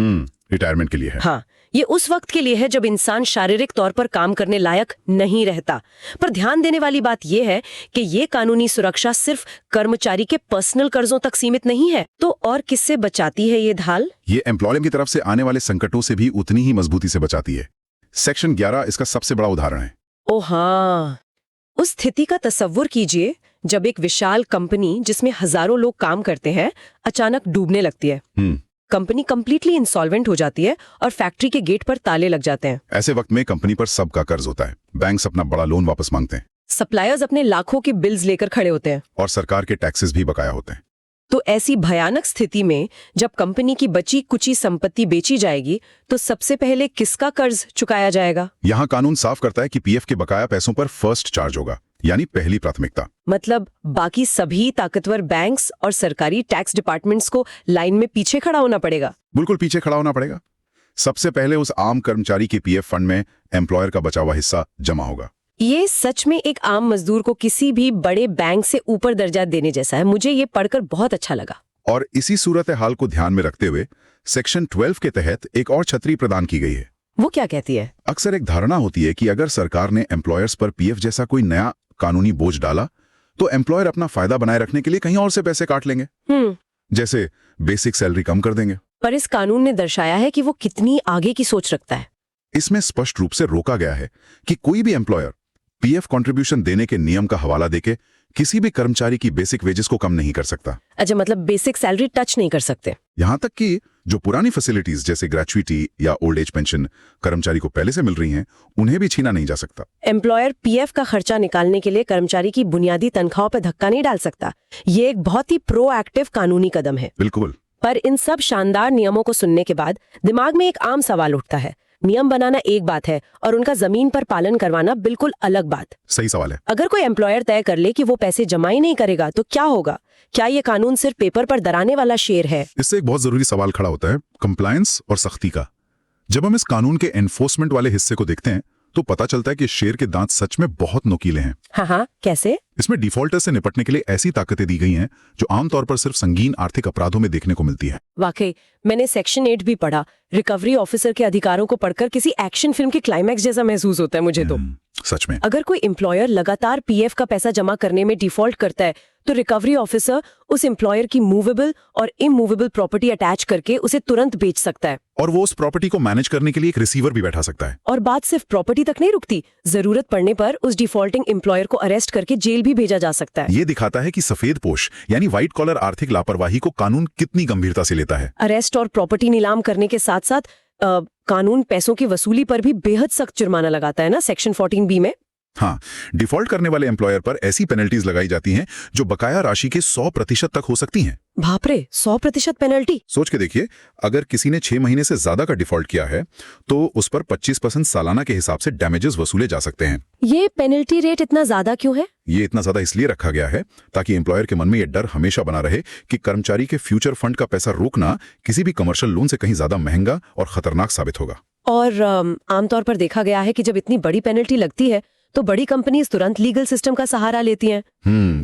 रिटायरमेंट के लिए है। हाँ, ये उस वक्त के लिए है जब इंसान शारीरिक तौर पर काम करने लायक नहीं रहता। पर ध्यान देने वाली बात यह है कि ये कानूनी सुरक्षा सिर्फ कर्मचारी के पर्सनल कर्जों तक सीमित नहीं है। तो और किससे बचाती है ये ढाल? ये एम्प्लॉयर की तरफ से आने वाले संकटों से भी उतनी ही मजबूती से बचाती है। सेक्शन 11 इसका सबसे बड़ा उदाहरण है। ओ हाँ, उस स्थिति का तसव्वुर कीजिए जब एक विशाल कंपनी जिसमें हजारों लोग काम करते हैं अचानक डूबने लगती है। कंपनी कंप्लीटली इंसॉल्वेंट हो जाती है और फैक्ट्री के गेट पर ताले लग जाते हैं। ऐसे वक्त में कंपनी पर सबका कर्ज होता है, बैंक्स अपना बड़ा लोन वापस मांगते हैं, सप्लायर्स अपने लाखों के बिल्स लेकर खड़े होते हैं और सरकार के टैक्सेस भी बकाया होते हैं। तो ऐसी भयानक स्थिति में जब कंपनी की बची कुची संपत्ति बेची जाएगी तो सबसे पहले किसका कर्ज चुकाया जाएगा? यहाँ कानून साफ करता है कि पीएफ के बकाया पैसों पर फर्स्ट चार्ज होगा, यानी पहली प्राथमिकता। मतलब बाकी सभी ताकतवर बैंक्स और सरकारी टैक्स डिपार्टमेंट्स को लाइन में पीछे खड़ा होना पड़ेगा। बिल्कुल पीछे खड़ा होना पड़ेगा। सबसे पहले उस आम कर्मचारी के पीएफ फंड में एम्प्लॉयर का बचा हुआ हिस्सा जमा होगा। ये सच में एक आम मजदूर को किसी भी बड़े बैंक से ऊपर दर्जा देने जैसा है। मुझे ये पढ़कर बहुत अच्छा लगा। और इसी सूरत हाल को ध्यान में रखते हुए सेक्शन 12 के तहत एक और छतरी प्रदान की गई है। वो क्या कहती है? अक्सर एक धारणा होती है कि अगर सरकार ने एम्प्लॉयर्स पर पीएफ जैसा कोई नया कानूनी बोझ डाला तो एम्प्लॉयर अपना फायदा बनाए रखने के लिए कहीं और से पैसे काट लेंगे, जैसे बेसिक सैलरी कम कर देंगे। पर इस कानून ने दर्शाया है कि वो कितनी आगे की सोच रखता है। इसमें स्पष्ट रूप से रोका गया है कि कोई भी एम्प्लॉयर पीएफ कंट्रीब्यूशन देने के नियम का हवाला देके किसी भी कर्मचारी की बेसिक वेजेस को कम नहीं कर सकता। अच्छा, मतलब बेसिक सैलरी टच नहीं कर सकते। यहां तक कि जो पुरानी फैसिलिटीज जैसे ग्रेचुइटी या ओल्ड एज पेंशन कर्मचारी को पहले से मिल रही हैं, उन्हें भी छीना नहीं जा सकता। एम्प्लॉयर पीएफ का खर्चा निकालने के लिए कर्मचारी की बुनियादी तनख्वाह पर धक्का नहीं डाल सकता। ये एक बहुत ही प्रोएक्टिव कानूनी कदम है। बिल्कुल। पर इन सब शानदार नियमों को सुनने के बाद दिमाग में एक आम सवाल उठता है। नियम बनाना एक बात है और उनका जमीन पर पालन करवाना बिल्कुल अलग बात। सही सवाल है। अगर कोई एम्प्लॉयर तय कर ले कि वो पैसे जमा ही नहीं करेगा तो क्या होगा? क्या ये कानून सिर्फ पेपर पर डराने वाला शेर है? इससे एक बहुत जरूरी सवाल खड़ा होता है कंप्लायंस और सख्ती का। जब हम इस कानून के एनफोर्समेंट वाले हिस्से को देखते हैं तो पता चलता है कि शेर के दांत सच में बहुत नुकीले हैं। हाँ, कैसे? इसमें डिफॉल्टर से निपटने के लिए ऐसी ताकतें दी गई हैं जो आमतौर पर सिर्फ संगीन आर्थिक अपराधों में देखने को मिलती है। वाकई मैंने सेक्शन 8 भी पढ़ा। रिकवरी ऑफिसर के अधिकारों को पढ़कर किसी एक्शन फिल्म के क्लाइमैक्स जैसा महसूस होता है मुझे तो। सच में। अगर कोई एम्प्लॉयर लगातार पीएफ का पैसा जमा करने में डिफॉल्ट करता है तो रिकवरी ऑफिसर उस एम्प्लॉयर की मूवेबल और इमूवेबल प्रॉपर्टी अटैच करके उसे तुरंत बेच सकता है। और वो उस प्रॉपर्टी को मैनेज करने के लिए एक रिसीवर भी बैठा सकता है। और बात सिर्फ प्रॉपर्टी तक नहीं रुकती, जरूरत पड़ने पर उस डिफॉल्टिंग एम्प्लॉयर को अरेस्ट करके जेल भी भेजा जा सकता है। ये दिखाता है कि सफेद पोश यानी व्हाइट कॉलर आर्थिक लापरवाही को कानून कितनी गंभीरता से लेता है। अरेस्ट और प्रॉपर्टी नीलाम करने के साथ साथ कानून पैसों की वसूली पर भी बेहद सख्त जुर्माना लगाता है ना, सेक्शन 14B में। हाँ, डिफॉल्ट करने वाले एम्प्लॉयर पर ऐसी पेनल्टीज लगाई जाती हैं जो बकाया राशि के 100% तक हो सकती हैं। बाप रे, 100% पेनल्टी! सोच के देखिए, अगर किसी ने 6 महीने से ज्यादा का डिफॉल्ट किया है तो उस पर 25% सालाना के हिसाब से डैमेजेस वसूले जा सकते हैं। ये पेनल्टी रेट इतना ज्यादा क्यों है? ये इतना ज्यादा इसलिए रखा गया है ताकि एम्प्लॉयर के मन में ये डर हमेशा बना रहे कि कर्मचारी के फ्यूचर फंड का पैसा रोकना किसी भी कमर्शियल लोन से कहीं ज्यादा महंगा और खतरनाक साबित होगा। और आमतौर पर देखा गया है कि जब इतनी बड़ी पेनल्टी लगती है तो बड़ी कंपनीज तुरंत लीगल सिस्टम का सहारा लेती हैं।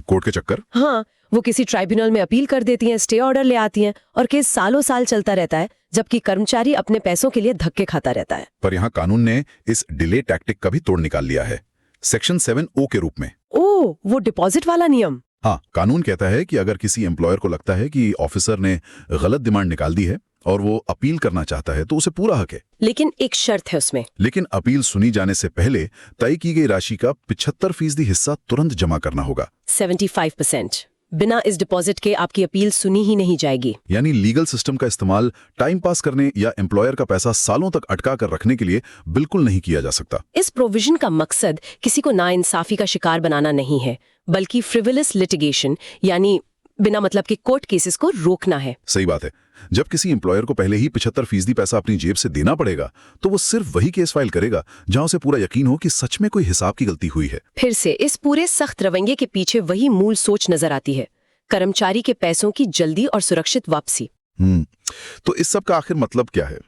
कोर्ट के चक्कर। हाँ, वो किसी ट्राइब्यूनल में अपील कर देती हैं, स्टे ऑर्डर ले आती हैं और केस सालों साल चलता रहता है, जबकि कर्मचारी अपने पैसों के लिए धक्के खाता रहता है। पर यहाँ कानून ने इस डिले टैक्टिक का भी तोड़ निकाल लिया है। सेक्शन 7O के रूप में। ओ, वो डिपॉजिट वाला नियम। हाँ, कानून कहता है कि अगर किसी एम्प्लॉयर को लगता है कि ऑफिसर ने गलत डिमांड निकाल दी है और वो अपील करना चाहता है तो उसे पूरा हक है। लेकिन एक शर्त है उसमें। लेकिन अपील सुनी जाने से पहले तय की गई राशि का 75% हिस्सा तुरंत जमा करना होगा। 75%। बिना इस डिपॉजिट के आपकी अपील सुनी ही नहीं जाएगी। यानी लीगल सिस्टम का इस्तेमाल टाइम पास करने या एम्प्लॉयर का पैसा सालों तक अटका कर रखने के लिए बिल्कुल नहीं किया जा सकता। इस प्रोविजन का मकसद किसी को नाइंसाफी का शिकार बनाना नहीं है, बल्कि फ्रिवोलस लिटिगेशन यानी बिना मतलब के कोर्ट केसेस को रोकना है। सही बात है। जब किसी एम्प्लॉयर को पहले ही 75% पैसा अपनी जेब से देना पड़ेगा तो वो सिर्फ वही केस फाइल करेगा जहां उसे पूरा यकीन हो कि सच में कोई हिसाब की गलती हुई है। फिर से इस पूरे सख्त रवैये के पीछे वही मूल सोच नजर आती है, कर्मचारी के पैसों की जल्दी और सुरक्षित वापसी। तो इस सब का आखिर मतलब क्या है?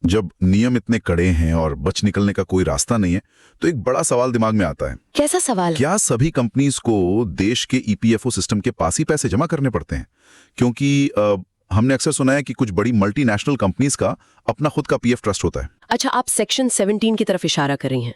जब नियम इतने कड़े हैं और बच निकलने का कोई रास्ता नहीं है तो एक बड़ा सवाल दिमाग में आता है। कैसा सवाल? क्या सभी कंपनीज को देश के ईपीएफओ सिस्टम के पास ही पैसे जमा करने पड़ते हैं? क्योंकि हमने अक्सर सुना है कि कुछ बड़ी मल्टीनेशनल कंपनीज का अपना खुद का पीएफ ट्रस्ट होता है। अच्छा, आप सेक्शन 17 की तरफ इशारा कर रही हैं।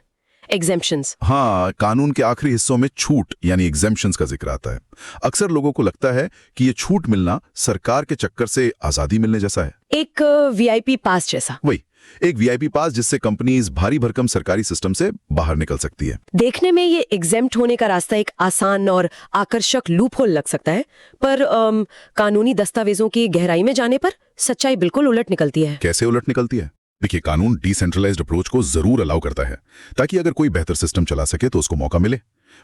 एग्जेम्पशंस। हाँ, कानून के आखिरी हिस्सों में छूट यानी एग्जेम्पशंस का जिक्र आता है। अक्सर लोगों को लगता है कि ये छूट मिलना सरकार के चक्कर से आजादी मिलने जैसा है। एक वीआईपी पास जैसा। वही, एक वीआईपी पास जिससे कंपनीज भारी भरकम सरकारी सिस्टम से बाहर निकल सकती है। देखने में ये एग्जेम्प्ट होने का रास्ता एक आसान और आकर्षक लूपहोल लग सकता है, पर कानूनी दस्तावेजों की गहराई में जाने पर सच्चाई बिल्कुल उलट निकलती है। कैसे उलट निकलती है? देखिए, कानून डिसेंट्रलाइज्ड अप्रोच को जरूर अलाउ करता है ताकि अगर कोई बेहतर सिस्टम चला सके तो उसको मौका मिले,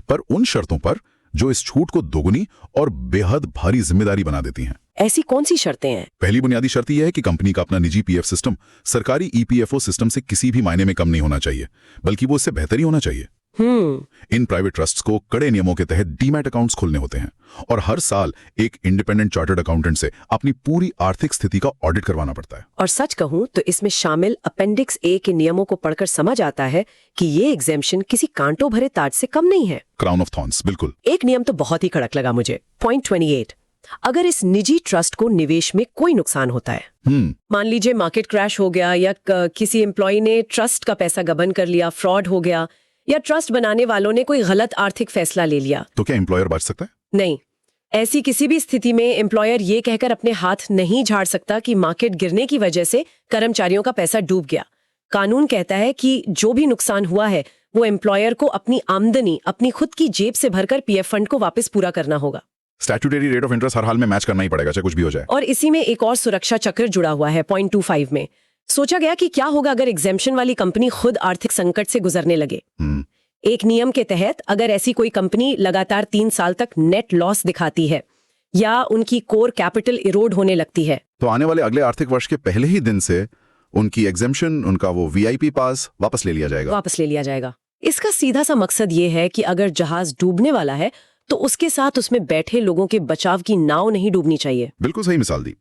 पर उन शर्तों पर जो इस छूट को दोगुनी और बेहद भारी जिम्मेदारी बना देती हैं। ऐसी कौन सी शर्तें हैं? पहली बुनियादी शर्त यह है कि कंपनी का अपना निजी पीएफ सिस्टम सरकारी ईपीएफओ सिस्टम से किसी भी मायने में कम नहीं होना चाहिए, बल्कि वो इससे बेहतर ही होना चाहिए। इन प्राइवेट ट्रस्ट्स को कड़े नियमों के तहत डीमैट अकाउंट्स खोलने होते हैं और हर साल एक इंडिपेंडेंट चार्टर्ड अकाउंटेंट से अपनी पूरी आर्थिक स्थिति का ऑडिट करवाना पड़ता है। और सच कहूं तो इसमें शामिल अपेंडिक्स ए के नियमों को पढ़कर समझ आता है कि ये एग्जेम्पशन किसी कांटों भरे ताज से कम नहीं है। क्राउन ऑफ थॉर्न्स, बिल्कुल। एक नियम तो बहुत ही कड़क लगा मुझे, पॉइंट 28। अगर इस निजी ट्रस्ट को निवेश में कोई नुकसान होता है, मान लीजिए मार्केट क्रैश हो गया या किसी एम्प्लॉय ने ट्रस्ट का पैसा गबन कर लिया, फ्रॉड हो गया, या ट्रस्ट बनाने वालों ने कोई गलत आर्थिक फैसला ले लिया, तो क्या एम्प्लॉयर बच सकता है? नहीं। ऐसी किसी भी स्थिति में एम्प्लॉयर ये कहकर अपने हाथ नहीं झाड़ सकता कि मार्केट गिरने की वजह से कर्मचारियों का पैसा डूब गया। कानून कहता है कि जो भी नुकसान हुआ है वो एम्प्लॉयर को अपनी आमदनी अपनी खुद की जेब से भरकर पीएफ फंड को वापस पूरा करना होगा। स्टैट्यूटरी रेट ऑफ इंटरेस्ट हर हाल में मैच करना ही पड़ेगा, चाहे कुछ भी हो जाए। और इसी में एक और सुरक्षा चक्र जुड़ा हुआ है, पॉइंट 25 में। सोचा गया कि क्या होगा अगर एग्जेम्पशन वाली कंपनी खुद आर्थिक संकट से गुजरने लगे। एक नियम के तहत अगर ऐसी कोई कंपनी लगातार 3 साल तक नेट लॉस दिखाती है या उनकी कोर कैपिटल इरोड होने लगती है, तो आने वाले अगले आर्थिक वर्ष के पहले ही दिन से उनकी एग्जेम्पशन, उनका वो वीआईपी पास वापस ले लिया जाएगा। इसका सीधा सा मकसद ये है कि अगर जहाज डूबने वाला है तो उसके साथ उसमें बैठे लोगों के बचाव की नाव नहीं डूबनी चाहिए। बिल्कुल सही मिसाल दी।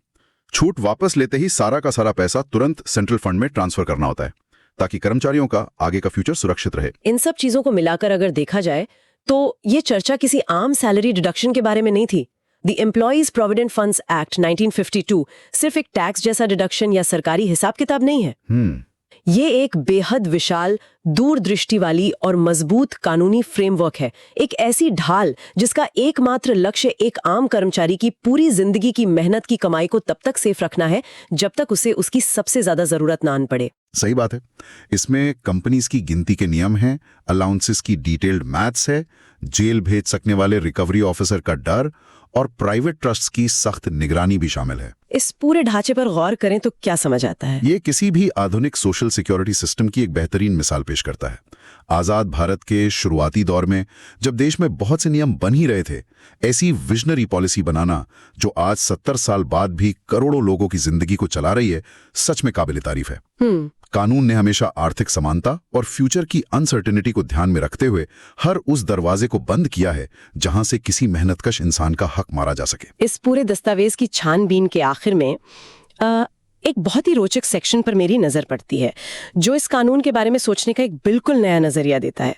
छूट वापस लेते ही सारा का सारा पैसा तुरंत सेंट्रल फंड में ट्रांसफर करना होता है ताकि कर्मचारियों का आगे का फ्यूचर सुरक्षित रहे। इन सब चीजों को मिलाकर अगर देखा जाए तो ये चर्चा किसी आम सैलरी डिडक्शन के बारे में नहीं थी। The employees provident funds act 1952 सिर्फ एक टैक्स जैसा डिडक्शन या सरकारी हिसाब किताब नहीं है। ये एक बेहद विशाल, दूरदृष्टि वाली और मजबूत कानूनी फ्रेमवर्क है। एक ऐसी ढाल जिसका एकमात्र लक्ष्य एक आम कर्मचारी की पूरी जिंदगी की मेहनत की कमाई को तब तक सेफ रखना है जब तक उसे उसकी सबसे ज्यादा जरूरत ना आन पड़े। सही बात है। इसमें कंपनीज की गिनती के नियम हैं, अलाउंसेस की डिटेल्ड मैथ्स है, जेल भेज सकने वाले रिकवरी ऑफिसर का डर और प्राइवेट ट्रस्ट की सख्त निगरानी भी शामिल है। इस पूरे ढांचे पर गौर करें तो क्या समझ आता है? ये किसी भी आधुनिक सोशल सिक्योरिटी सिस्टम की एक बेहतरीन मिसाल पेश करता है। आजाद भारत के शुरुआती दौर में जब देश में बहुत से नियम बन ही रहे थे, ऐसी विजनरी पॉलिसी बनाना जो आज 70 साल बाद भी करोड़ों लोगों की जिंदगी को चला रही है, सच में काबिल तारीफ है। कानून ने हमेशा आर्थिक समानता और फ्यूचर की अनसर्टेनिटी को ध्यान में रखते हुए हर उस दरवाजे को बंद किया है जहां से किसी मेहनतकश इंसान का हक मारा जा सके। इस पूरे दस्तावेज की छानबीन के आखिर में एक बहुत ही रोचक सेक्शन पर मेरी नजर पड़ती है जो इस कानून के बारे में सोचने का एक बिल्कुल नया नजरिया देता है।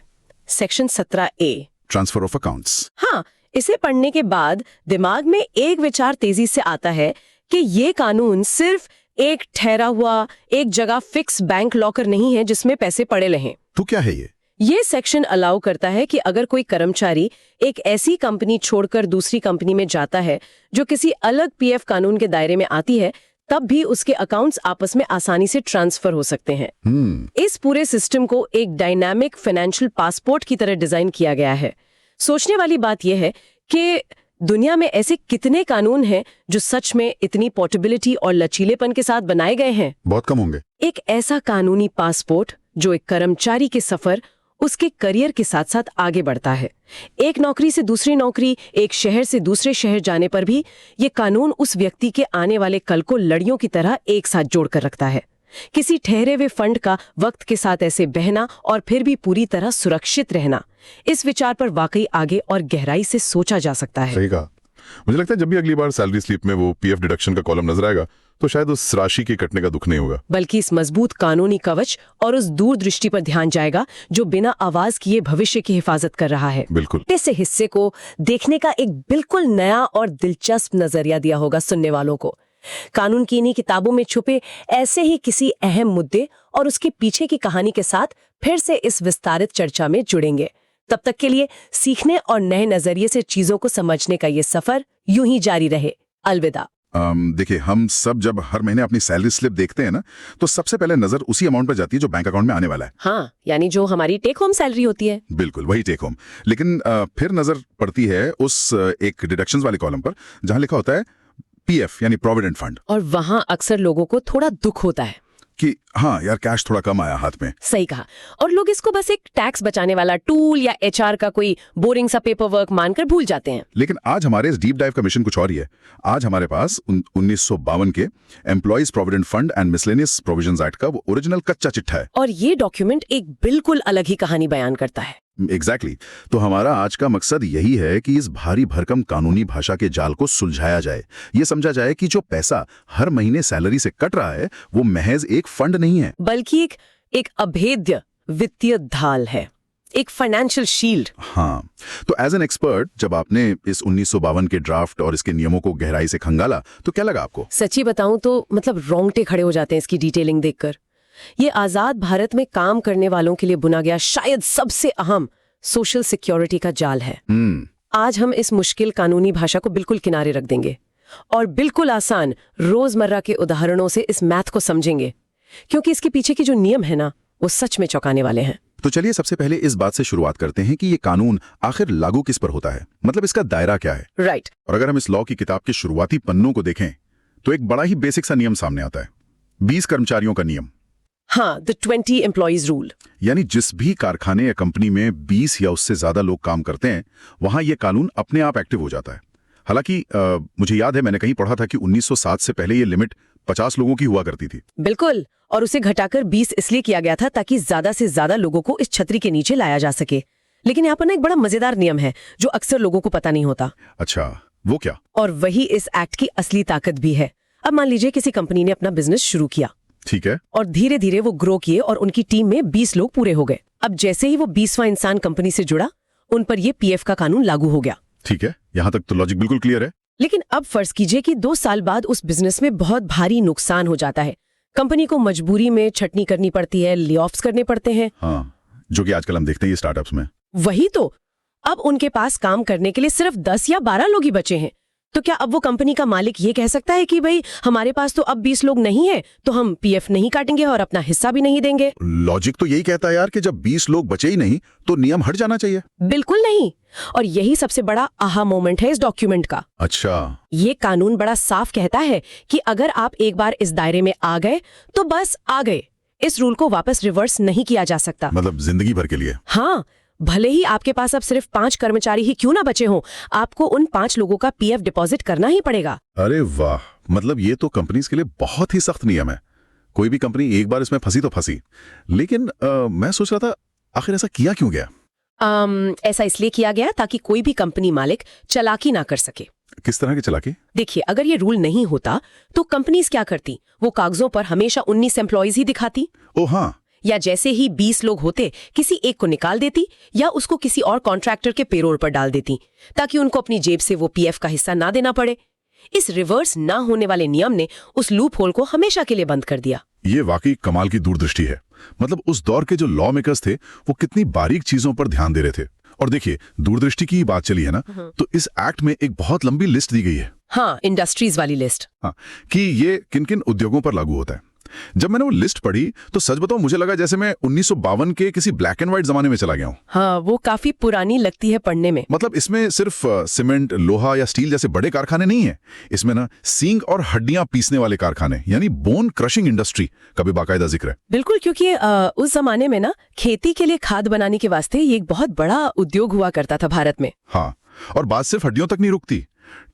Section 17A, transfer of accounts. हाँ, इसे पढ़ने के बाद दिमाग में एक विचार तेजी से आता है कि ये कानून सिर्फ एक ठहरा हुआ एक जगह फिक्स बैंक लॉकर नहीं है जिसमें पैसे पड़े रहें। तो क्या है ये? ये सेक्शन अलाउ करता है कि अगर कोई कर्मचारी एक ऐसी कंपनी छोड़कर दूसरी कंपनी में जाता है जो किसी अलग पीएफ कानून के दायरे में आती है, तब भी उसके अकाउंट्स आपस में आसानी से ट्रांसफर हो सकते हैं। इस पूरे सिस्टम को एक डायनामिक फाइनेंशियल पासपोर्ट की तरह डिजाइन किया गया है। सोचने वाली बात यह है कि दुनिया में ऐसे कितने कानून हैं जो सच में इतनी पोर्टेबिलिटी और लचीलेपन के साथ बनाए गए हैं। बहुत कम होंगे। एक ऐसा कानूनी पासपोर्ट जो एक कर्मचारी के सफर, उसके करियर के साथ साथ आगे बढ़ता है। एक नौकरी से दूसरी नौकरी, एक शहर से दूसरे शहर जाने पर भी ये कानून उस व्यक्ति के आने वाले कल को लड़ियों की तरह एक साथ जोड़कर रखता है। किसी ठहरे हुए फंड का वक्त के साथ ऐसे बहना और फिर भी पूरी तरह सुरक्षित रहना, इस विचार पर वाकई आगे और गहराई से सोचा जा सकता है। सही कहा। मुझे लगता है जब भी अगली बार सैलरी स्लिप में वो पीएफ डिडक्शन का कॉलम नजर आएगा तो शायद उस राशि के कटने का दुख नहीं होगा, बल्कि इस मजबूत कानूनी कवच और उस दूरदृष्टि पर ध्यान जाएगा जो बिना आवाज किए भविष्य की हिफाजत कर रहा है। बिल्कुल। इस हिस्से को देखने का एक बिल्कुल नया और दिलचस्प नजरिया दिया होगा सुनने वालों को। कानून की इन्हीं किताबों में छुपे ऐसे ही किसी अहम मुद्दे और उसके पीछे की कहानी के साथ फिर से इस विस्तारित चर्चा में जुड़ेंगे। तब तक के लिए सीखने और नए नजरिए से चीजों को समझने का ये सफर यूं ही जारी रहे। अलविदा। देखिए, हम सब जब हर महीने अपनी सैलरी स्लिप देखते हैं ना, तो सबसे पहले नजर उसी अमाउंट पर जाती है जो बैंक अकाउंट में आने वाला है। हाँ, यानी जो हमारी टेक होम सैलरी होती है। बिल्कुल वही टेक होम। लेकिन फिर नजर पड़ती है उस एक डिडक्शंस वाले कॉलम पर जहां लिखा होता है पीएफ यानी प्रोविडेंट फंड, और वहां अक्सर लोगों को थोड़ा दुख होता है कि हाँ यार, कैश थोड़ा कम आया हाथ में। सही कहा। और लोग इसको बस एक टैक्स बचाने वाला टूल या एचआर का कोई बोरिंग सा पेपर वर्क मानकर भूल जाते हैं। लेकिन आज हमारे इस डीप डाइव का मिशन कुछ और ही है। आज हमारे पास 1952 के employees provident fund and miscellaneous provisions act का वो ओरिजिनल कच्चा चिट्ठा है। और ये डॉक्यूमेंट एक बिल्कुल अलग ही कहानी बयान करता है। एग्जैक्टली। तो हमारा आज का मकसद यही है कि इस भारी भरकम कानूनी भाषा के जाल को सुलझाया जाए। ये समझा जाए कि जो पैसा हर महीने सैलरी से कट रहा है वो महज एक फंड नहीं है, बल्कि एक अभेद्य वित्तीय ढाल है, एक फाइनेंशियल शील्ड। हाँ, तो एज एन एक्सपर्ट जब आपने इस 1952 के ड्राफ्ट और इसके नियमों को गहराई से खंगाला तो क्या लगा आपको? सच्ची बताऊं तो मतलब रोंगटे खड़े हो जाते हैं इसकी डिटेलिंग देखकर। ये आजाद भारत में काम करने वालों के लिए बुना गया शायद सबसे अहम सोशल सिक्योरिटी का जाल है। आज हम इस मुश्किल कानूनी भाषा को बिल्कुल किनारे रख देंगे और बिल्कुल आसान रोजमर्रा के उदाहरणों से इस मैथ को समझेंगे, क्योंकि इसके पीछे के जो नियम है ना, वो सच में चौंकाने वाले हैं। तो चलिए सबसे पहले इस बात से शुरुआत करते हैं कि ये कानून आखिर लागू किस पर होता है, मतलब इसका दायरा क्या है। राइट। और अगर हम इस लॉ की किताब के शुरुआती पन्नों को देखें तो एक बड़ा ही बेसिक सा नियम सामने आता है, 20 कर्मचारियों का नियम। हाँ, द 20 एम्प्लॉइज रूल। यानी जिस भी कारखाने या कंपनी में 20 या उससे ज्यादा लोग काम करते हैं वहां ये कानून अपने आप एक्टिव हो जाता है। हालांकि मुझे याद है मैंने कहीं पढ़ा था कि 1907 से पहले ये लिमिट 50 लोगों की हुआ करती थी। बिल्कुल, और उसे घटाकर 20 इसलिए किया गया था ताकि ज्यादा से ज्यादा लोगों को इस छतरी के नीचे लाया जा सके। लेकिन यहाँ पर ना एक बड़ा मजेदार नियम है जो अक्सर लोगों को पता नहीं होता। अच्छा, वो क्या? और वही इस एक्ट की असली ताकत भी है। अब मान लीजिए किसी कंपनी ने अपना बिजनेस शुरू किया, ठीक है, और धीरे धीरे वो ग्रो किए और उनकी टीम में 20 लोग पूरे हो गए। अब जैसे ही वो 20वां इंसान कंपनी से जुड़ा, उन पर ये पीएफ का कानून लागू हो गया। ठीक है, यहां तक तो लॉजिक बिल्कुल क्लियर है। लेकिन अब फर्ज कीजिए कि 2 साल बाद उस बिजनेस में बहुत भारी नुकसान हो जाता है। कंपनी को मजबूरी में छटनी करनी पड़ती है, ले ऑफ्स करने पड़ते हैं। हाँ, जो कि आजकल हम देखते हैं ये स्टार्टअप्स में। वही तो, अब उनके पास काम करने के लिए सिर्फ 10 या 12 लोग ही बचे हैं। तो क्या अब वो कंपनी का मालिक ये कह सकता है कि भाई हमारे पास तो अब 20 लोग नहीं है, तो हम पीएफ नहीं काटेंगे और अपना हिस्सा भी नहीं देंगे? लॉजिक तो यही कहता है यार कि जब 20 लोग बचे ही नहीं तो नियम हट जाना चाहिए। बिल्कुल नहीं। और यही सबसे बड़ा आहा मोमेंट है इस डॉक्यूमेंट का। अच्छा, ये कानून बड़ा साफ कहता है कि अगर आप एक बार इस दायरे में आ गए तो बस आ गए। इस रूल को वापस रिवर्स नहीं किया जा सकता। मतलब जिंदगी भर के लिए? हाँ, भले ही आपके पास अब सिर्फ 5 कर्मचारी ही क्यों ना बचे हों, आपको उन 5 लोगों का पीएफ डिपॉजिट करना ही पड़ेगा। अरे वाह, मतलब ये तो कंपनीज के लिए बहुत ही सख्त नियम है। कोई भी कंपनी एक बार इसमें फंसी तो फंसी। लेकिन मैं सोच रहा था आखिर ऐसा किया क्यों गया? ऐसा इसलिए किया गया ताकि कोई भी कंपनी मालिक चालाकी ना कर सके। किस तरह की चालाकी? देखिए, अगर ये रूल नहीं होता तो कंपनीज क्या करती? वो कागजों पर हमेशा 19 एम्प्लॉइज ही दिखाती। ओ हाँ, या जैसे ही 20 लोग होते किसी एक को निकाल देती या उसको किसी और कॉन्ट्रैक्टर के पेरोल पर डाल देती ताकि उनको अपनी जेब से वो पीएफ का हिस्सा ना देना पड़े। इस रिवर्स ना होने वाले नियम ने उस लूप होल को हमेशा के लिए बंद कर दिया। ये वाकई कमाल की दूरदृष्टि है। मतलब उस दौर के जो लॉ मेकर्स थे वो कितनी बारीक चीजों पर ध्यान दे रहे थे। और देखिए, दूरदृष्टि की बात चली है ना, तो इस एक्ट में एक बहुत लंबी लिस्ट दी गई है। हाँ, इंडस्ट्रीज वाली लिस्ट। हाँ, कि ये किन किन उद्योगों पर लागू होता है। जब मैंने वो लिस्ट पढ़ी तो सच बताऊं, मुझे लगा जैसे मैं 1952 के किसी ब्लैक एंड व्हाइट जमाने में चला गया हूं। हाँ, वो काफी पुरानी लगती है पढ़ने में। मतलब इसमें सिर्फ सीमेंट, लोहा या स्टील जैसे बड़े कारखाने नहीं है, इसमें ना सींग और हड्डियां पीसने वाले कारखाने यानी बोन क्रशिंग इंडस्ट्री का भी बाकायदा जिक्र है। बिल्कुल, क्योंकि उस जमाने में ना खेती के लिए खाद बनाने के वास्ते ये एक बहुत बड़ा उद्योग हुआ करता था भारत में। हाँ, और बात सिर्फ हड्डियों तक नहीं रुकती।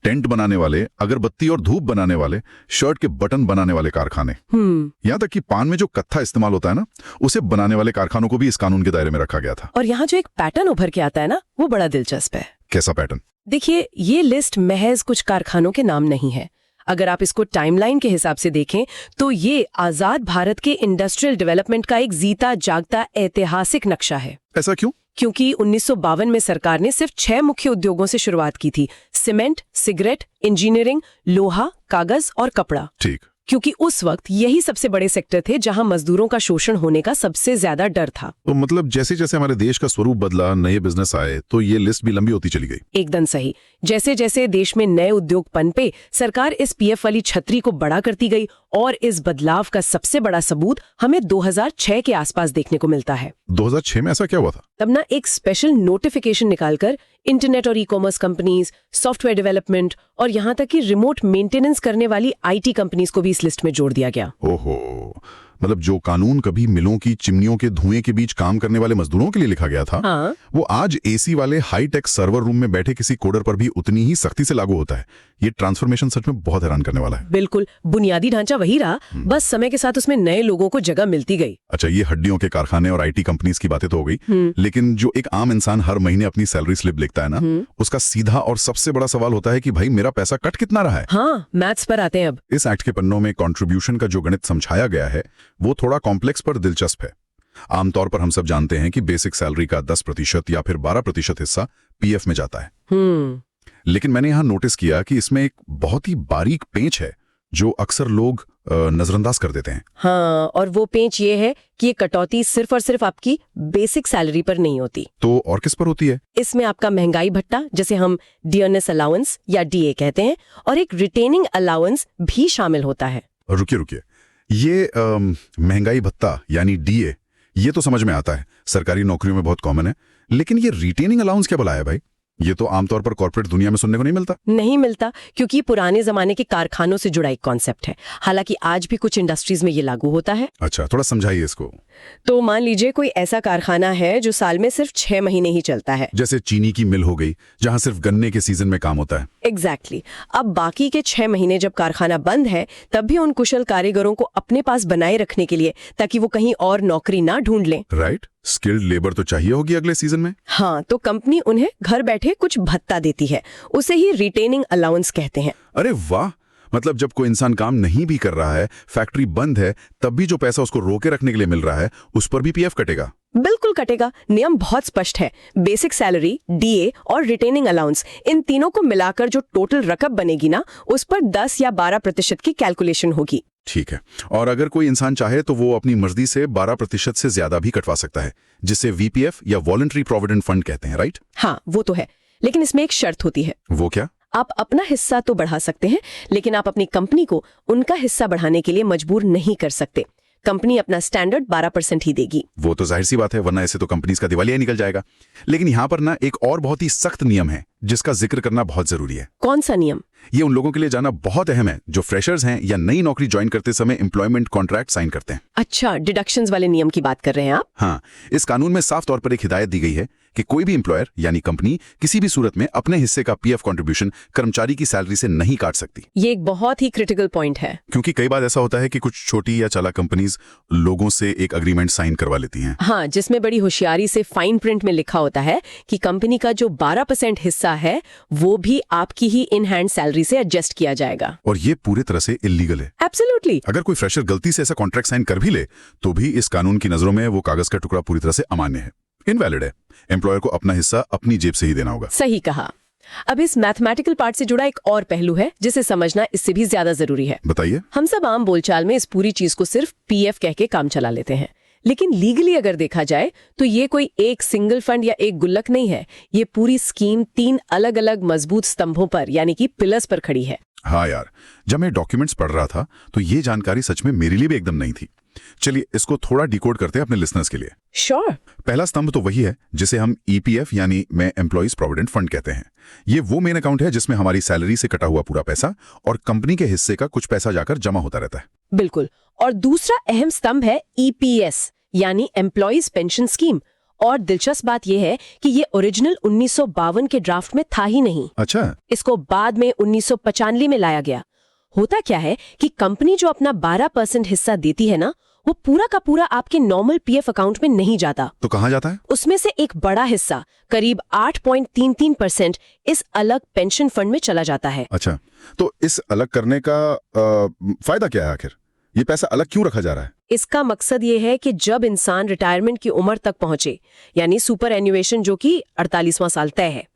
टेंट बनाने वाले, अगरबत्ती और धूप बनाने वाले, शर्ट के बटन बनाने वाले कारखाने, यहाँ तक कि पान में जो कत्था इस्तेमाल होता है ना, उसे बनाने वाले कारखानों को भी इस कानून के दायरे में रखा गया था। और यहाँ जो एक पैटर्न उभर के आता है ना, वो बड़ा दिलचस्प है। कैसा पैटर्न? देखिए, ये लिस्ट महज कुछ कारखानों के नाम नहीं है। अगर आप इसको टाइमलाइन के हिसाब से देखें तो ये आजाद भारत के इंडस्ट्रियल डेवलपमेंट का एक जीता जागता ऐतिहासिक नक्शा है। ऐसा क्यों? क्योंकि 1952 में सरकार ने सिर्फ 6 मुख्य उद्योगों से शुरुआत की थी: सीमेंट, सिगरेट, इंजीनियरिंग, लोहा, कागज और कपड़ा। ठीक। क्योंकि उस वक्त यही सबसे बड़े सेक्टर थे जहां मजदूरों का शोषण होने का सबसे ज्यादा डर था। तो मतलब जैसे जैसे हमारे देश का स्वरूप बदला, नए बिजनेस आए, तो ये लिस्ट भी लंबी होती चली गई। एकदम सही। जैसे जैसे देश में नए उद्योग पनपे, सरकार इस पीएफ वाली छतरी को बड़ा करती गई और इस बदलाव का सबसे बड़ा सबूत हमें 2006 के आसपास देखने को मिलता है। 2006 में ऐसा क्या हुआ था? तब ना एक स्पेशल नोटिफिकेशन निकालकर इंटरनेट और ई-कॉमर्स कंपनीज, सॉफ्टवेयर डेवलपमेंट और यहाँ तक कि रिमोट मेंटेनेंस करने वाली आईटी कंपनीज को भी इस लिस्ट में जोड़ दिया गया। ओहो, मतलब जो कानून कभी मिलों की चिमनियों के धुएं के बीच काम करने वाले मजदूरों के लिए लिखा गया था, हाँ। वो आज एसी वाले हाईटेक सर्वर रूम में बैठे किसी कोडर पर भी उतनी ही सख्ती से लागू होता है। ये ट्रांसफॉर्मेशन सच में बहुत हैरान करने वाला है। बिल्कुल, बुनियादी ढांचा वही रहा, बस समय के साथ उसमें नए लोगों को जगह मिलती गई। अच्छा, ये हड्डियों के कारखाने और आईटी कंपनीज की बातें तो हो गई, लेकिन जो एक आम इंसान हर महीने अपनी सैलरी स्लिप लिखता है ना, उसका सीधा और सबसे बड़ा सवाल होता है कि भाई मेरा पैसा कट कितना रहा है। हाँ, मैथ्स पर आते हैं अब। इस एक्ट के पन्नों में कंट्रीब्यूशन का जो गणित समझाया गया है वो थोड़ा कॉम्प्लेक्स पर दिलचस्प है। आमतौर पर हम सब जानते हैं कि बेसिक सैलरी का 10% या फिर 12% हिस्सा पीएफ में जाता है। लेकिन मैंने यहां नोटिस किया कि इसमें एक बहुत ही बारीक पेंच है जो अक्सर लोग नजरअंदाज कर देते हैं। हाँ, और वो पेंच ये है कि ये कटौती सिर्फ और सिर्फ आपकी बेसिक सैलरी पर नहीं होती। तो और किस पर होती है? इसमें आपका महंगाई भत्ता, जिसे हम डियरनेस अलाउंस या डीए कहते हैं, और एक रिटेनिंग अलाउंस भी शामिल होता है। रुकिए, ये महंगाई भत्ता यानी डीए, ये तो समझ में आता है, सरकारी नौकरियों में बहुत कॉमन है। लेकिन ये रिटेनिंग अलाउंस क्या बुलाया भाई? ये तो आमतौर पर कॉर्पोरेट दुनिया में सुनने को नहीं मिलता, क्योंकि पुराने जमाने के कारखानों से जुड़ा एक कॉन्सेप्ट है। हालांकि आज भी कुछ इंडस्ट्रीज में ये लागू होता है। अच्छा, थोड़ा समझाइए इसको। तो मान लीजिए कोई ऐसा कारखाना है जो साल में सिर्फ 6 महीने ही चलता है। जैसे चीनी की मिल हो गई, जहां सिर्फ गन्ने के सीजन में काम होता है। एग्जैक्टली। अब बाकी के 6 महीने जब कारखाना बंद है, तब भी उन कुशल कारीगरों को अपने पास बनाए रखने के लिए, ताकि वो कहीं और नौकरी ना ढूंढ लें। राइट, स्किल्ड लेबर तो चाहिए होगी अगले सीजन में। हाँ, तो कंपनी उन्हें घर बैठे कुछ भत्ता देती है, उसे ही रिटेनिंग अलाउंस कहते हैं। अरे वाह, मतलब जब कोई इंसान काम नहीं भी कर रहा है, फैक्ट्री बंद है, तब भी जो पैसा उसको रोके रखने के लिए मिल रहा है, उस पर भी पीएफ कटेगा। बिल्कुल कटेगा। नियम बहुत स्पष्ट है। बेसिक सैलरी, डीए और रिटेनिंग अलाउंस, इन तीनों को मिलाकर जो टोटल रकम बनेगी ना, उस पर 10 या 12% की कैलकुलेशन होगी। ठीक है, और अगर कोई इंसान चाहे तो वो अपनी मर्जी से 12% से ज्यादा भी कटवा सकता है, जिसे वीपीएफ या वॉलंटरी प्रोविडेंट फंड कहते हैं, राइट? हाँ, वो तो है, लेकिन इसमें एक शर्त होती है। वो क्या? आप अपना हिस्सा तो बढ़ा सकते हैं, लेकिन आप अपनी कंपनी को उनका हिस्सा बढ़ाने के लिए मजबूर नहीं कर सकते। कंपनी अपना स्टैंडर्ड 12% ही देगी। वो तो जाहिर सी बात है, वरना ऐसे तो कंपनीज का दिवालिया निकल जाएगा। लेकिन यहाँ पर ना एक और बहुत ही सख्त नियम है जिसका जिक्र करना बहुत जरूरी है। कौन सा नियम? ये उन लोगों के लिए जाना बहुत अहम है जो फ्रेशर्स हैं या नई नौकरी ज्वाइन करते समय एम्प्लॉयमेंट कॉन्ट्रैक्ट साइन करते हैं। अच्छा, डिडक्शंस वाले नियम की बात कर रहे हैं आप? हाँ, इस कानून में साफ तौर पर एक हिदायत दी गई है कि कोई भी एम्प्लॉयर यानी कंपनी किसी भी सूरत में अपने हिस्से का पीएफ कंट्रीब्यूशन कर्मचारी की सैलरी से नहीं काट सकती। ये एक बहुत ही क्रिटिकल पॉइंट है, क्योंकि कई बार ऐसा होता है कि कुछ छोटी या चालाक कंपनीज लोगों से एक एग्रीमेंट साइन करवा लेती हैं। हाँ, जिसमें बड़ी होशियारी से फाइन प्रिंट में लिखा होता है कि कंपनी का जो 12% हिस्सा है वो भी आपकी ही इन हैंड सैलरी से एडजस्ट किया जाएगा। और ये पूरी तरह से इलीगल है। एब्सोल्युटली। अगर कोई फ्रेशर गलती से ऐसा कॉन्ट्रैक्ट साइन कर भी ले तो भी इस कानून की नजरों में वो कागज का टुकड़ा पूरी तरह से अमान्य है, इनवैलिड है। एम्प्लॉयर को अपना हिस्सा अपनी जेब से ही देना होगा। सही कहा। अब इस मैथमेटिकल पार्ट से जुड़ा एक और पहलू है जिसे समझना इससे भी ज्यादा जरूरी है। बताइए। हम सब आम बोलचाल में इस पूरी चीज को सिर्फ पीएफ कह के काम चला लेते हैं, लेकिन लीगली अगर देखा जाए तो ये कोई एक सिंगल फंड या एक गुल्लक नहीं है। ये पूरी स्कीम 3 अलग अलग मजबूत स्तंभों पर यानी कि पिलर्स पर खड़ी है। हाँ यार, जब मैं डॉक्यूमेंट्स पढ़ रहा था तो ये जानकारी सच में मेरे लिए भी एकदम नहीं थी। चलिए इसको थोड़ा डिकोड करते हैं अपने लिसनर्स के लिए। श्योर। पहला स्तंभ तो वही है जिसे हम ईपीएफ यानी मैं एम्प्लॉइज प्रोविडेंट फंड कहते हैं। ये वो मेन अकाउंट है जिसमें हमारी सैलरी से कटा हुआ पूरा पैसा और कंपनी के हिस्से का कुछ पैसा जाकर जमा होता रहता है। बिल्कुल। और दूसरा अहम स्तंभ है ईपीएस यानी एम्प्लॉइज पेंशन स्कीम। और दिलचस्प बात यह है कि ये ओरिजिनल 1952 के ड्राफ्ट में था ही नहीं। अच्छा। इसको बाद में 1995 में लाया गया। होता क्या है कि कंपनी जो अपना 12% हिस्सा देती है ना, वो पूरा का पूरा आपके नॉर्मल पीएफ अकाउंट में नहीं जाता। तो कहाँ जाता है? उसमें से एक बड़ा हिस्सा करीब 8.33% इस अलग पेंशन फंड में चला जाता है। अच्छा, तो इस अलग करने का फायदा क्या है आखिर? ये पैसा अलग क्यों रखा जा रहा है? इसका मकसद ये है कि जब इंसान रिटायरमेंट की उम्र तक पहुंचे, यानी सुपर एन्युएशन जो कि 48वां साल तय है,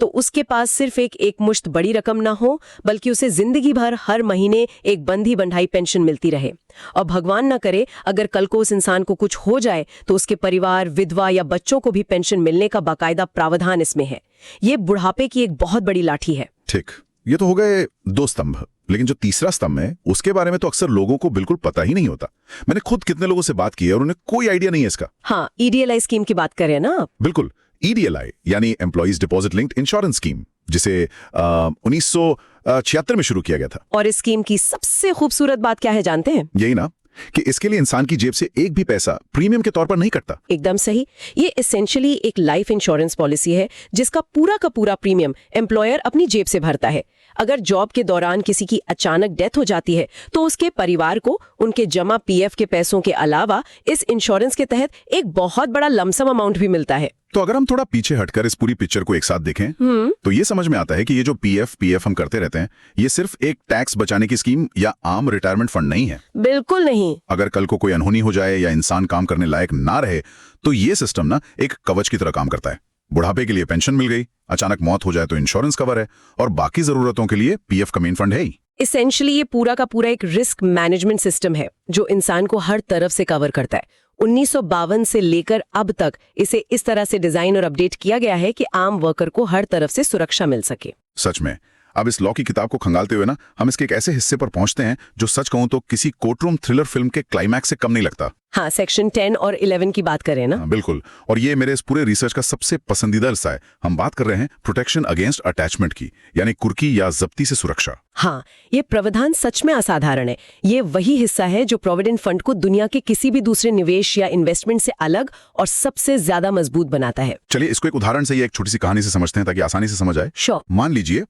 तो उसके पास सिर्फ एक मुश्त बड़ी रकम ना हो, बल्कि उसे जिंदगी भर हर महीने एक बंधी बंधाई पेंशन मिलती रहे। और भगवान ना करे अगर कल को उस इंसान को कुछ हो जाए तो उसके परिवार, विधवा या बच्चों को भी पेंशन मिलने का बाकायदा प्रावधान इसमें है। ये बुढ़ापे की एक बहुत बड़ी लाठी है। ठीक, ये तो हो गए 2 स्तंभ। लेकिन जो तीसरा स्तंभ है उसके बारे में तो अक्सर लोगों को बिल्कुल पता ही नहीं होता। मैंने खुद कितने लोगों से बात की है और उन्हें कोई आइडिया नहीं है इसका। हाँ, ईडीएलआई स्कीम की बात करें ना आप। बिल्कुल, ईडीएलआई यानी employees deposit linked insurance scheme, जिसे 1976 में शुरू किया गया था। और इस स्कीम की सबसे खूबसूरत बात क्या है जानते हैं? यही ना कि इसके लिए इंसान की जेब से एक भी पैसा प्रीमियम के तौर पर नहीं कटता। एकदम सही। ये एसेंशियली एक लाइफ इंश्योरेंस पॉलिसी है जिसका पूरा का पूरा प्रीमियम एम्प्लॉयर अपनी जेब से भरता है। अगर जॉब के दौरान किसी की अचानक डेथ हो जाती है तो उसके परिवार को उनके जमा पीएफ के पैसों के अलावा इस इंश्योरेंस के तहत एक बहुत बड़ा लमसम अमाउंट भी मिलता है। तो अगर हम थोड़ा पीछे हटकर इस पूरी पिक्चर को एक साथ देखें तो ये समझ में आता है कि ये जो पीएफ हम करते रहते हैं, ये सिर्फ एक टैक्स बचाने की स्कीम या आम रिटायरमेंट फंड नहीं है। बिल्कुल नहीं। अगर कल को कोई अनहोनी हो जाए या इंसान काम करने लायक ना रहे तो ये सिस्टम ना एक कवच की तरह काम करता है। बुढ़ापे के लिए पेंशन मिल गई, अचानक मौत हो जाए तो इंश्योरेंस कवर है, और बाकी जरूरतों के लिए पीएफ का मेन फंड है ही। इसेंशियली ये पूरा का पूरा एक रिस्क मैनेजमेंट सिस्टम है जो इंसान को हर तरफ से कवर करता है। 1952 से लेकर अब तक इसे इस तरह से डिजाइन और अपडेट किया गया है कि आम वर्कर को हर तरफ से सुरक्षा मिल सके। सच में अब इस लॉ की किताब को खंगालते हुए ना हम इसके एक ऐसे हिस्से पर पहुंचते हैं जो सच कहूं तो किसी कोर्टरूम थ्रिलर फिल्म के क्लाइमैक्स से कम नहीं लगता। हाँ, सेक्शन 10 और 11 की बात करें ना। हाँ, बिल्कुल। और ये मेरे इस पूरे रिसर्च का सबसे पसंदीदा हिस्सा है। हम बात कर रहे हैं प्रोटेक्शन अगेंस्ट अटैचमेंट की, यानी कुर्की या जब्ती से सुरक्षा। हाँ, ये प्रावधान सच में असाधारण है। ये वही हिस्सा है जो प्रोविडेंट फंड को दुनिया के किसी भी दूसरे निवेश या इन्वेस्टमेंट से अलग और सबसे ज्यादा मजबूत बनाता है। चलिए इसको एक उदाहरण से या एक छोटी सी कहानी से समझते हैं ताकि आसानी से समझ आए। श्योर। मान लीजिए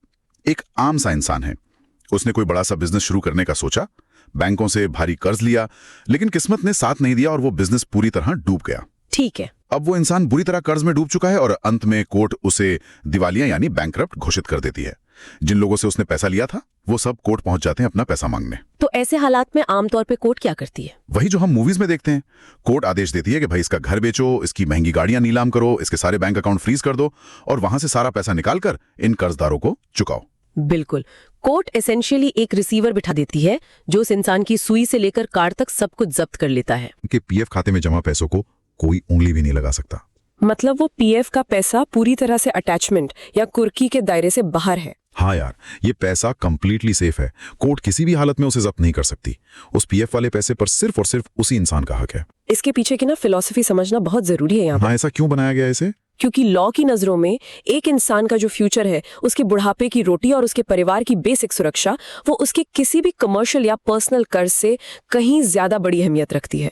एक आम सा इंसान है, उसने कोई बड़ा सा बिजनेस शुरू करने का सोचा, बैंकों से भारी कर्ज लिया, लेकिन किस्मत ने साथ नहीं दिया और वो बिजनेस पूरी तरह डूब गया। ठीक है। अब वो इंसान बुरी तरह कर्ज में डूब चुका है और अंत में कोर्ट उसे दिवालिया यानी बैंकरप्ट घोषित कर देती है। जिन लोगों से उसने पैसा लिया था वो सब कोर्ट पहुंच जाते हैं अपना पैसा मांगने। तो ऐसे हालात में आमतौर पे कोर्ट क्या करती है? वही जो हम मूवीज में देखते हैं। कोर्ट आदेश देती है कि भाई इसका घर बेचो, इसकी महंगी गाड़ियां नीलाम करो, इसके सारे बैंक अकाउंट फ्रीज कर दो और वहां से सारा पैसा निकालकर इन कर्जदारों को चुकाओ। बिल्कुल। कोर्ट एसेंशियली एक रिसीवर बिठा देती है जो उस इंसान की सुई से लेकर कार तक सब कुछ जब्त कर लेता है। उनके पीएफ खाते में जमा पैसों को कोई उंगली भी नहीं लगा सकता। मतलब वो पीएफ का पैसा पूरी तरह से अटैचमेंट या कुर्की के दायरे से बाहर है। हाँ यार, ये पैसा कंप्लीटली सेफ है। कोर्ट किसी भी हालत में उसे जब्त नहीं कर सकती। उस पीएफ वाले पैसे पर सिर्फ और सिर्फ उसी इंसान का हक है। इसके पीछे की ना फिलॉसफी समझना बहुत जरूरी है यहाँ पर। हाँ, ऐसा क्यों बनाया गया इसे? क्योंकि लॉ की नजरों में एक इंसान का जो फ्यूचर है, उसके बुढ़ापे की रोटी और उसके परिवार की बेसिक सुरक्षा, वो उसके किसी भी कमर्शियल या पर्सनल कर्ज से कहीं ज्यादा बड़ी अहमियत रखती है।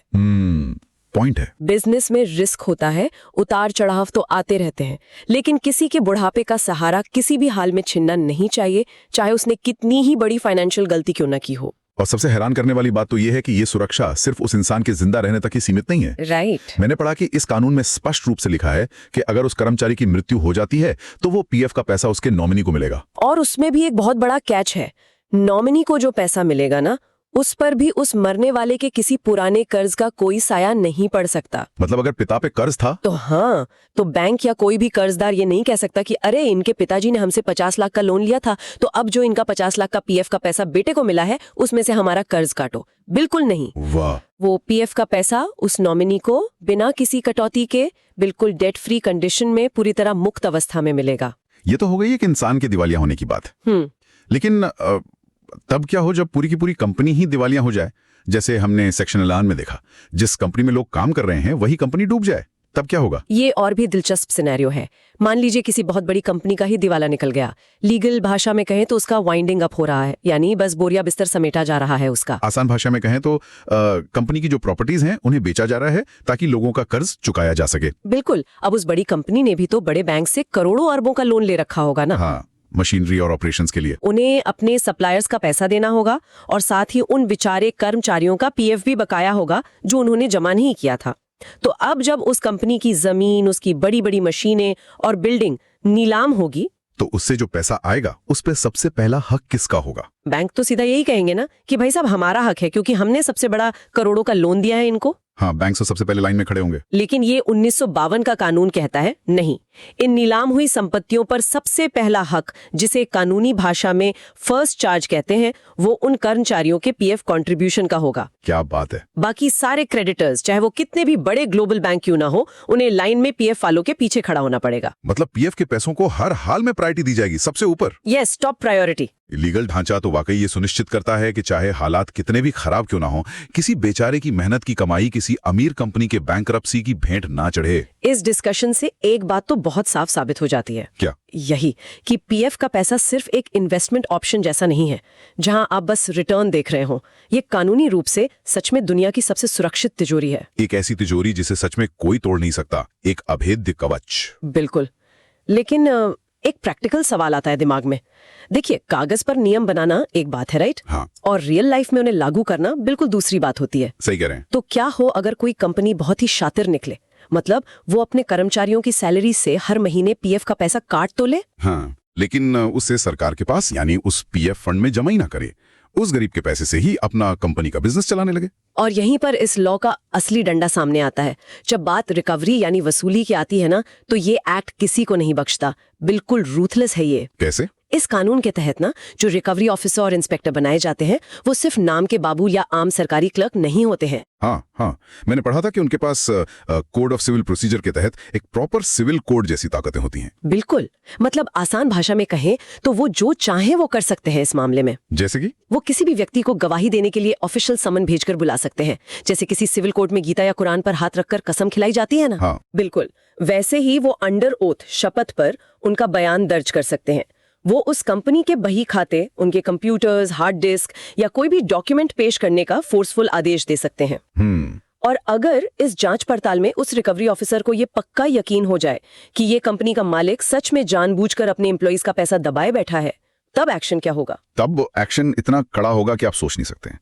पॉइंट है। बिजनेस में रिस्क होता है, उतार चढ़ाव तो आते रहते हैं, लेकिन किसी के बुढ़ापे का सहारा किसी भी हाल में छिनना नहीं चाहिए, चाहे उसने कितनी ही बड़ी फाइनेंशियल गलती क्यों न की हो। और सबसे हैरान करने वाली बात तो यह है कि ये सुरक्षा सिर्फ उस इंसान के जिंदा रहने तक ही सीमित नहीं है। राइट। मैंने पढ़ा कि इस कानून में स्पष्ट रूप से लिखा है कि अगर उस कर्मचारी की मृत्यु हो जाती है तो वो पीएफ का पैसा उसके नॉमिनी को मिलेगा। और उसमें भी एक बहुत बड़ा कैच है। नॉमिनी को जो पैसा मिलेगा ना, उस पर भी उस मरने वाले के किसी पुराने कर्ज का कोई साया नहीं पड़ सकता। मतलब अगर पिता पे कर्ज था तो हाँ, तो बैंक या कोई भी कर्जदार ये नहीं कह सकता कि अरे इनके पिताजी ने हमसे 50 लाख का लोन लिया था, तो अब जो इनका 50 लाख का पीएफ का पैसा बेटे को मिला है उसमें से हमारा कर्ज काटो। बिल्कुल नहीं। वाह, वो पीएफ का पैसा उस नॉमिनी को बिना किसी कटौती के बिल्कुल डेट फ्री कंडीशन में पूरी तरह मुक्त अवस्था में मिलेगा। ये तो हो गई एक इंसान के दिवालिया होने की बात। लेकिन तब क्या हो जब पूरी की पूरी कंपनी ही दिवालिया हो जाए, जैसे हमने सेक्शन 11 में देखा, जिस कंपनी में लोग काम कर रहे हैं वही कंपनी डूब जाए, तब क्या होगा? ये और भी दिलचस्प सिनेरियो है। मान लीजिए किसी बहुत बड़ी कंपनी का ही दिवाला निकल गया। लीगल भाषा में कहें तो उसका वाइंडिंग अप हो रहा है, यानी बस बोरिया बिस्तर समेटा जा रहा है उसका। आसान भाषा में कहें तो कंपनी की जो प्रॉपर्टीज हैं उन्हें बेचा जा रहा है ताकि लोगों का कर्ज चुकाया जा सके। बिल्कुल। अब उस बड़ी कंपनी ने भी तो बड़े बैंक से करोड़ों अरबों का लोन ले रखा होगा ना। हाँ, मशीनरी और ऑपरेशंस के लिए। उन्हें अपने सप्लायर्स का पैसा देना होगा और साथ ही उन बेचारे कर्मचारियों का पीएफ भी बकाया होगा जो उन्होंने जमा नहीं किया था। तो अब जब उस कंपनी की जमीन, उसकी बड़ी बड़ी मशीनें और बिल्डिंग नीलाम होगी, तो उससे जो पैसा आएगा उस पे सबसे पहला हक किसका होगा? बैंक तो सीधा यही कहेंगे ना कि भाई साहब हमारा हक है, क्योंकि हमने सबसे बड़ा करोड़ों का लोन दिया है इनको। हाँ, बैंक से सबसे पहले लाइन में खड़े होंगे। लेकिन ये 1952 का कानून कहता है नहीं, इन नीलाम हुई संपत्तियों पर सबसे पहला हक, जिसे कानूनी भाषा में फर्स्ट चार्ज कहते हैं, वो उन कर्मचारियों के पीएफ कंट्रीब्यूशन का होगा। क्या बात है। बाकी सारे क्रेडिटर्स, चाहे वो कितने भी बड़े ग्लोबल बैंक क्यों ना हो, उन्हें लाइन में पीएफ वालों के पीछे खड़ा होना पड़ेगा। मतलब पीएफ के पैसों को हर हाल में प्रायोरिटी दी जाएगी, सबसे ऊपर। Yes, top priority. लीगल ढांचा तो वाकई ये सुनिश्चित करता है कि चाहे हालात कितने भी खराब क्यों ना हो, किसी बेचारे की मेहनत की कमाई किसी अमीर कंपनी के बैंकरप्सी की भेंट ना चढ़े। इस डिस्कशन से एक बात तो बहुत साफ साबित हो जाती है। क्या? यही कि पीएफ का पैसा सिर्फ एक इन्वेस्टमेंट ऑप्शन जैसा नहीं है जहां आप बस रिटर्न देख रहे हो। ये कानूनी रूप से सच में दुनिया की सबसे सुरक्षित तिजोरी है। एक ऐसी तिजोरी जिसे सच में कोई तोड़ नहीं सकता, एक अभेद्य कवच। बिल्कुल। लेकिन एक प्रैक्टिकल सवाल आता है दिमाग में। देखिए, कागज पर नियम बनाना एक बात है, राइट? हाँ, और रियल लाइफ में उन्हें लागू करना बिल्कुल दूसरी बात होती है। सही कह रहे हैं। तो क्या हो अगर कोई कंपनी बहुत ही शातिर निकले, मतलब वो अपने कर्मचारियों की सैलरी से हर महीने पीएफ का पैसा काट तो ले, हाँ, लेकिन उसे सरकार के पास यानी उस पीएफ फंड में जमा ही ना करे, उस गरीब के पैसे से ही अपना कंपनी का बिजनेस चलाने लगे। और यहीं पर इस लॉ का असली डंडा सामने आता है। जब बात रिकवरी यानी वसूली की आती है ना, तो ये एक्ट किसी को नहीं बख्शता। बिल्कुल रूथलेस है ये। कैसे? इस कानून के तहत ना जो रिकवरी ऑफिसर और इंस्पेक्टर बनाए जाते हैं, वो सिर्फ नाम के बाबू या आम सरकारी क्लर्क नहीं होते हैं। हाँ, मैंने पढ़ा था कि उनके पास कोड ऑफ सिविल प्रोसीजर के तहत एक प्रॉपर सिविल कोड जैसी ताकतें होती हैं। बिल्कुल। मतलब आसान भाषा में कहें तो वो जो चाहे वो कर सकते हैं इस मामले में। जैसे कि वो किसी भी व्यक्ति को गवाही देने के लिए ऑफिशियल समन भेजकर बुला सकते हैं, जैसे किसी सिविल कोर्ट में गीता या कुरान पर हाथ रखकर कसम खिलाई जाती है ना। हाँ। बिल्कुल वैसे ही वो अंडर ओथ शपथ पर उनका बयान दर्ज कर सकते हैं। वो उस कंपनी के बही खाते, उनके कंप्यूटर्स, हार्ड डिस्क या कोई भी डॉक्यूमेंट पेश करने का फोर्सफुल आदेश दे सकते हैं। और अगर इस जांच पड़ताल में उस रिकवरी ऑफिसर को ये पक्का यकीन हो जाए कि ये कंपनी का मालिक सच में जानबूझकर अपने एम्प्लॉइज का पैसा दबाए बैठा है, तब एक्शन क्या होगा? तब एक्शन इतना कड़ा होगा कि आप सोच नहीं सकते हैं।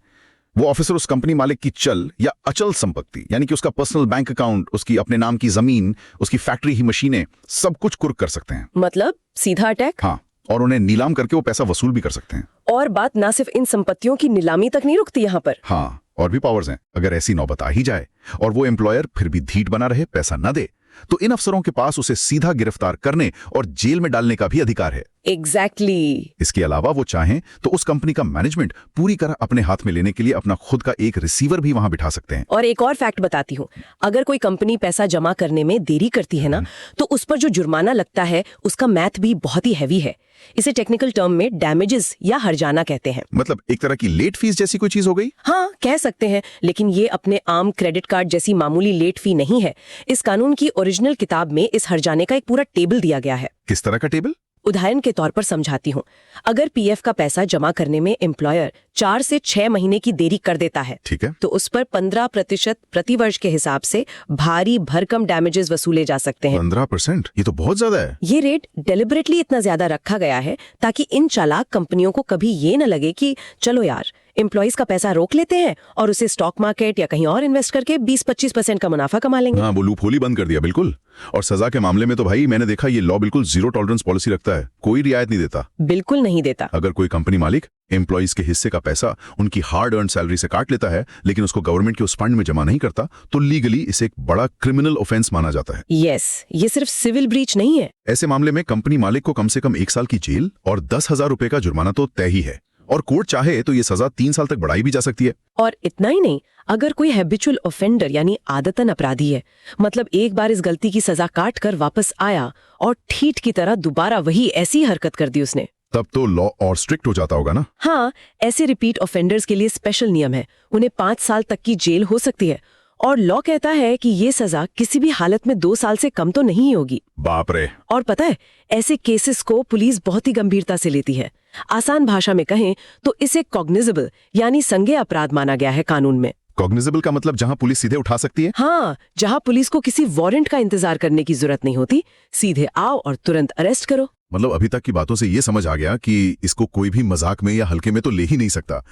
वो ऑफिसर उस कंपनी मालिक की चल या अचल संपत्ति, यानी कि उसका पर्सनल बैंक अकाउंट, उसकी अपने नाम की जमीन, उसकी फैक्ट्री ही मशीनें, सब कुछ कुर्क कर सकते हैं। मतलब सीधा अटैक? हाँ, और उन्हें नीलाम करके वो पैसा वसूल भी कर सकते हैं। और बात ना सिर्फ इन संपत्तियों की नीलामी तक नहीं रुकती यहाँ पर। हाँ, और भी पावर्स हैं। अगर ऐसी नौबत आ ही जाए और वो एम्प्लॉयर फिर भी धीट बना रहे, पैसा न दे, तो इन अफसरों के पास उसे सीधा गिरफ्तार करने और जेल में डालने का भी अधिकार है। एग्जैक्टली। इसके अलावा वो चाहें तो उस कंपनी का मैनेजमेंट पूरी तरह अपने हाथ में लेने के लिए अपना खुद का एक रिसीवर भी वहां बिठा सकते हैं। और एक और फैक्ट बताती हूँ, अगर कोई कंपनी पैसा जमा करने में देरी करती है ना, तो उस पर जो जुर्माना लगता है उसका मैथ भी बहुत ही हैवी है। इसे टेक्निकल टर्म में डैमेजेस या हर्जाना कहते हैं। मतलब एक तरह की लेट फीस जैसी कोई चीज हो गई? हाँ, कह सकते हैं। लेकिन ये अपने आम क्रेडिट कार्ड जैसी मामूली लेट फी नहीं है। इस कानून की ओरिजिनल किताब में इस हर्जाने का एक पूरा टेबल दिया गया है। किस तरह का टेबल? उदाहरण के तौर पर समझाती हूँ। अगर पीएफ का पैसा जमा करने में एम्प्लॉयर 4 से 6 महीने की देरी कर देता है, ठीक है, तो उस पर 15% प्रतिवर्ष के हिसाब से भारी भरकम डैमेजेस वसूले जा सकते हैं। 15%? ये तो बहुत ज्यादा है। ये रेट डेलिबरेटली इतना ज्यादा रखा गया है ताकि इन चालाक कंपनियों को कभी ये न लगे कि चलो यार, एम्प्लॉइज का पैसा रोक लेते हैं और उसे स्टॉक मार्केट या कहीं और इन्वेस्ट करके 20-25% का मुनाफा कमा लेंगे। हाँ, वो लूप होल ही बंद कर दिया, बिल्कुल। और सजा के मामले में तो भाई मैंने देखा ये लॉ बिल्कुल जीरो टॉलरेंस पॉलिसी रखता है, कोई रियायत नहीं देता। बिल्कुल नहीं देता। अगर कोई कंपनी मालिक एम्प्लॉइज के हिस्से का पैसा उनकी हार्ड अर्न सैलरी से काट लेता है लेकिन उसको गवर्नमेंट के उस फंड में जमा नहीं करता तो लीगली इसे एक बड़ा क्रिमिनल ऑफेंस माना जाता है। यस, ये सिर्फ सिविल ब्रीच नहीं है। ऐसे मामले में कंपनी मालिक को कम से कम 1 साल की जेल और 10,000 रुपए का जुर्माना तो तय ही है, और कोर्ट चाहे तो ये सजा 3 साल तक बढ़ाई भी जा सकती है। और इतना ही नहीं, अगर कोई हैबिचुअल ऑफेंडर यानी आदतन अपराधी है, मतलब एक बार इस गलती की सजा काट कर वापस आया और ठीठ की तरह दोबारा वही ऐसी हरकत कर दी उसने, तब तो लॉ और स्ट्रिक्ट हो जाता होगा ना। हाँ, ऐसे रिपीट ऑफेंडर्स के लिए स्पेशल नियम है, उन्हें 5 साल तक की जेल हो सकती है, और लॉ कहता है कि ये सजा किसी भी हालत में 2 साल से कम तो नहीं होगी। बाप रे। और पता है, ऐसे केसेस को पुलिस बहुत ही गंभीरता से लेती है। आसान भाषा में कहें तो इसे कॉग्निजेबल यानी संज्ञेय अपराध माना गया है कानून में। कॉग्निजेबल का मतलब जहां पुलिस सीधे उठा सकती है? हाँ, जहां पुलिस को किसी वारंट का इंतजार करने की जरूरत नहीं होती, सीधे आओ और तुरंत अरेस्ट करो। मतलब अभी तक की बातों से ये समझ आ गया कि इसको कोई भी मजाक में या हल्के में तो ले ही नहीं सकता।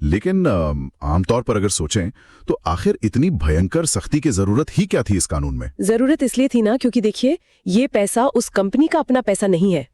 लेकिन आमतौर पर अगर सोचें तो आखिर इतनी भयंकर सख्ती की जरूरत ही क्या थी इस कानून में? जरूरत इसलिए थी ना क्योंकि देखिए, ये पैसा उस कंपनी का अपना पैसा नहीं है।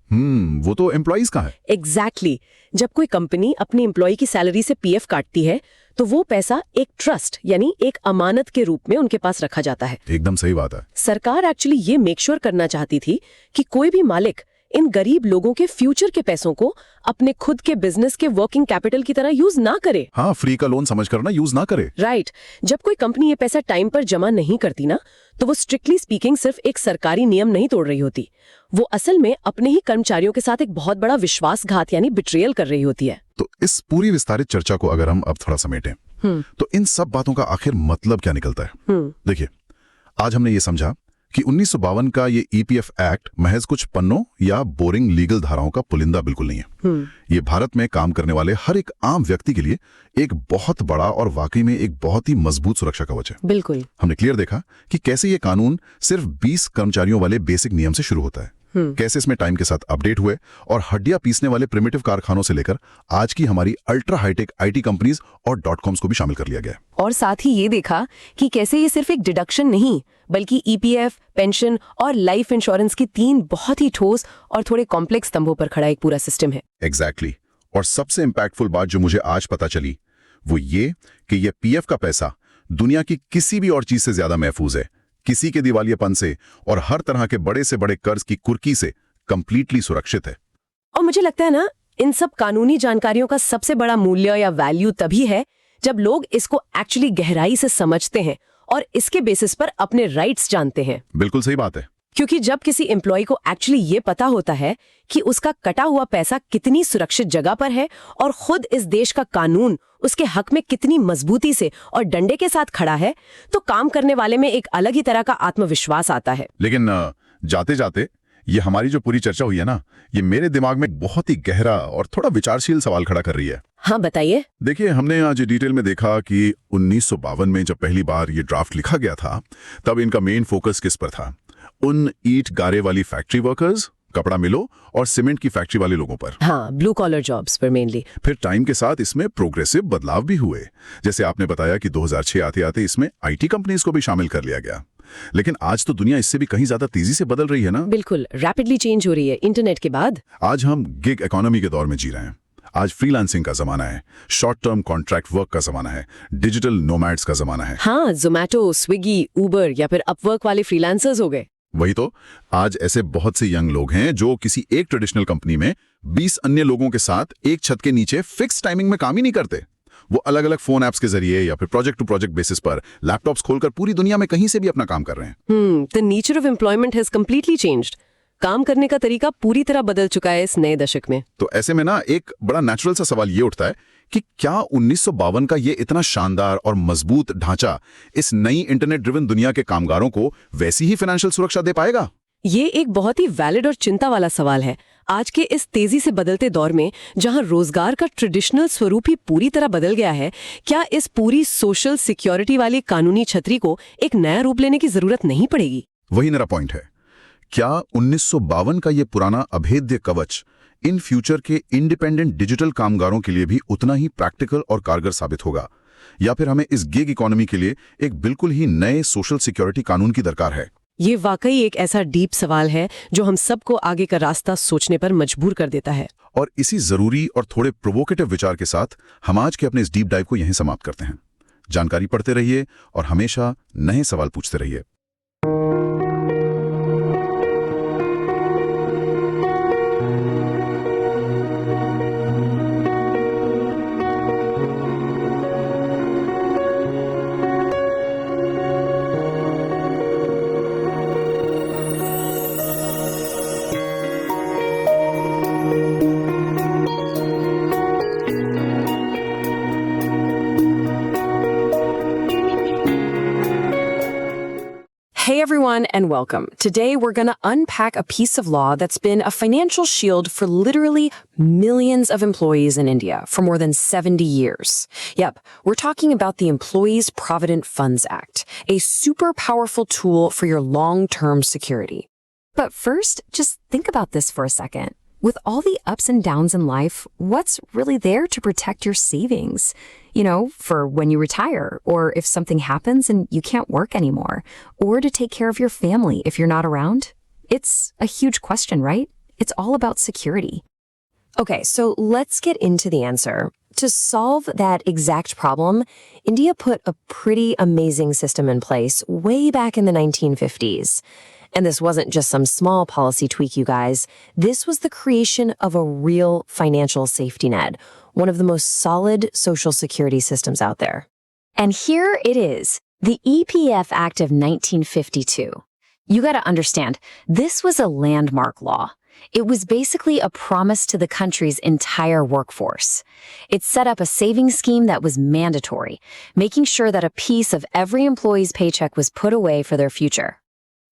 वो तो एम्प्लॉइज का है। एग्जैक्टली। जब कोई कंपनी अपनी एम्प्लॉय की सैलरी से पीएफ काटती है तो वो पैसा एक ट्रस्ट यानी एक अमानत के रूप में उनके पास रखा जाता है। एकदम सही बात है। सरकार एक्चुअली ये मेक श्योर करना चाहती थी कि कोई भी मालिक इन गरीब लोगों के फ्यूचर के पैसों को अपने खुद के बिजनेस के वर्किंग कैपिटल की तरह यूज ना करे। हाँ, फ्री का लोन समझकर ना यूज ना करे। राइट। जब कोई कंपनी ये पैसा टाइम पर जमा नहीं करती ना, तो वो स्ट्रिक्टली स्पीकिंग सिर्फ एक सरकारी नियम नहीं तोड़ रही होती, वो असल में अपने ही कर्मचारियों के साथ एक बहुत बड़ा विश्वासघात यानी बिट्रियल कर रही होती है। तो इस पूरी विस्तारित चर्चा को अगर हम अब थोड़ा समेटें तो इन सब बातों का आखिर मतलब क्या निकलता है? देखिए, आज हमने ये समझा कि 1952 का ये ईपीएफ एक्ट महज कुछ पन्नों या बोरिंग लीगल धाराओं का पुलिंदा बिल्कुल नहीं है। ये भारत में काम करने वाले हर एक आम व्यक्ति के लिए एक बहुत बड़ा और वाकई में एक बहुत ही मजबूत सुरक्षा कवच है। बिल्कुल। हमने क्लियर देखा कि कैसे ये कानून सिर्फ 20 कर्मचारियों वाले बेसिक नियम से शुरू होता है, कैसे इसमें टाइम के साथ अपडेट हुए और हड्डियां पीसने वाले प्रिमिटिव कारखानों से लेकर आज की हमारी अल्ट्रा हाईटेक आईटी कंपनीज और .coms को भी शामिल कर लिया गया। और साथ ही ये देखा कि कैसे ये सिर्फ एक डिडक्शन नहीं बल्कि ईपीएफ, पेंशन और लाइफ इंश्योरेंस की 3 बहुत ही ठोस और थोड़े कॉम्प्लेक्स स्तंभों पर खड़ा एक पूरा सिस्टम है। एग्जैक्टली। और सबसे इंपैक्टफुल बात जो मुझे आज पता चली वो ये कि ये पीएफ का पैसा दुनिया की किसी भी और चीज से ज्यादा महफूज है, किसी के दिवालियेपन से और हर तरह के बड़े से बड़े कर्ज की कुर्की से कंप्लीटली सुरक्षित है। और मुझे लगता है ना, इन सब कानूनी जानकारियों का सबसे बड़ा मूल्य या वैल्यू तभी है जब लोग इसको एक्चुअली गहराई से समझते हैं और इसके बेसिस पर अपने राइट्स जानते हैं। बिल्कुल सही बात है। क्योंकि जब किसी एम्प्लॉय को एक्चुअली ये पता होता है कि उसका कटा हुआ पैसा कितनी सुरक्षित जगह पर है और खुद इस देश का कानून उसके हक में कितनी मजबूती से और डंडे के साथ खड़ा है, तो काम करने वाले में एक अलग ही तरह का आत्मविश्वास आता है। लेकिन जाते जाते ये हमारी जो पूरी चर्चा हुई है ना, ये मेरे दिमाग में बहुत ही गहरा और थोड़ा विचारशील सवाल खड़ा कर रही है। हाँ, बताइए। देखिए, हमने आज डिटेल में देखा कि 1952 में जब पहली बार ये ड्राफ्ट लिखा गया था तब इनका मेन फोकस किस पर था? उन ईंट गारे वाली फैक्ट्री वर्कर्स, कपड़ा मिलों और सीमेंट की फैक्ट्री वाले लोगों पर। हाँ, ब्लू कॉलर जॉब्स पर मेनली। फिर टाइम के साथ इसमें प्रोग्रेसिव बदलाव भी हुए, जैसे आपने बताया कि 2006 आते आते इसमें आईटी कंपनीज को भी शामिल कर लिया गया। लेकिन आज तो दुनिया इससे भी कहीं ज्यादा तेजी से बदल रही है ना? बिल्कुल, रैपिडली चेंज हो रही है इंटरनेट के बाद। आज हम गिग इकोनॉमी के दौर में जी रहे हैं। आज फ्रीलांसिंग का जमाना है, शॉर्ट टर्म कॉन्ट्रैक्ट वर्क का जमाना है, डिजिटल नोमैड्स का जमाना है। हाँ, जोमैटो, स्विगी, उबर या फिर अपवर्क वाले फ्रीलांसर्स हो गए। वही तो, आज ऐसे बहुत से यंग लोग हैं जो किसी एक ट्रेडिशनल कंपनी में 20 अन्य लोगों के साथ एक छत के नीचे फिक्स टाइमिंग में काम ही नहीं करते। वो अलग अलग फोन ऐप्स के जरिए या फिर प्रोजेक्ट टू प्रोजेक्ट बेसिस पर लैपटॉप्स खोलकर पूरी दुनिया में कहीं से भी अपना काम कर रहे हैं। The nature of employment has completely changed. काम करने का तरीका पूरी तरह बदल चुका है इस नए दशक में। तो ऐसे में ना एक बड़ा नेचुरल सा सवाल ये उठता है कि क्या 1952 का ये इतना शानदार और मजबूत ढांचा इस नई इंटरनेट ड्रिवन दुनिया के कामगारों को वैसी ही फाइनेंशियल सुरक्षा दे पाएगा? ये एक बहुत ही वैलिड और चिंता वाला सवाल है। आज के इस तेजी से बदलते दौर में जहां रोजगार का ट्रेडिशनल स्वरूप ही पूरी तरह बदल गया है, क्या इस पूरी सोशल सिक्योरिटी वाली कानूनी छतरी को एक नया रूप लेने की जरूरत नहीं पड़ेगी? वही मेरा पॉइंट है। क्या 1952 का ये पुराना अभेद्य कवच इन फ्यूचर के इंडिपेंडेंट डिजिटल कामगारों के लिए भी उतना ही प्रैक्टिकल और कारगर साबित होगा, या फिर हमें इस गिग इकोनॉमी के लिए एक बिल्कुल ही नए सोशल सिक्योरिटी कानून की दरकार है? ये वाकई एक ऐसा डीप सवाल है जो हम सबको आगे का रास्ता सोचने पर मजबूर कर देता है। और इसी जरूरी और थोड़े प्रोवोकेटिव विचार के साथ हम आज के अपने इस डीप डाइव को यहीं समाप्त करते हैं। जानकारी पढ़ते रहिए और हमेशा नए सवाल पूछते रहिए। Hey everyone, and welcome. Today we're going to unpack a piece of law that's been a financial shield for literally millions of employees in India for more than 70 years. Yep, we're talking about the Employees Provident Funds Act, a super powerful tool for your long-term security. But first, just think about this for a second. With all the ups and downs in life, what's really there to protect your savings? You know, for when you retire, or if something happens and you can't work anymore, or to take care of your family if you're not around? It's a huge question, right? It's all about security. Okay, so let's get into the answer. To solve that exact problem, India put a pretty amazing system in place way back in the 1950s. And this wasn't just some small policy tweak, you guys. This was the creation of a real financial safety net, one of the most solid social security systems out there. And here it is, the EPF Act of 1952. You gotta understand, this was a landmark law. It was basically a promise to the country's entire workforce. It set up a savings scheme that was mandatory, making sure that a piece of every employee's paycheck was put away for their future.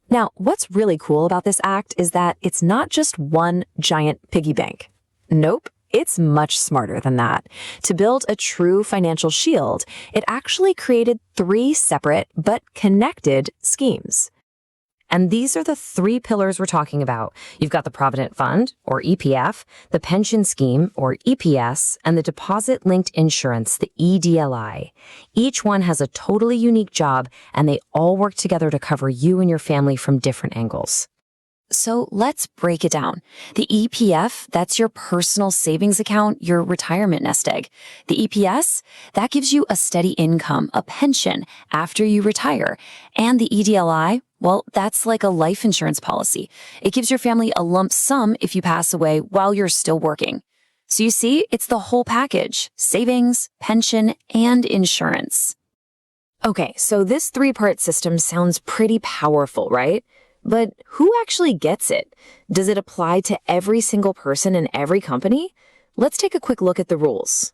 Now, what's really cool about this act is that it's not just one giant piggy bank. Nope, it's much smarter than that. To build a true financial shield, it actually created 3 separate but connected schemes. And these are the 3 pillars we're talking about. You've got the Provident Fund, or EPF, the Pension Scheme, or EPS, and the Deposit Linked Insurance, the EDLI. Each one has a totally unique job, and they all work together to cover you and your family from different angles. So let's break it down. The EPF, that's your personal savings account, your retirement nest egg. The EPS, that gives you a steady income, a pension after you retire. And the EDLI, well, that's like a life insurance policy. It gives your family a lump sum if you pass away while you're still working. So you see, it's the whole package: savings, pension, and insurance. Okay, so this 3-part system sounds pretty powerful, right? But who actually gets it? Does it apply to every single person in every company? Let's take a quick look at the rules.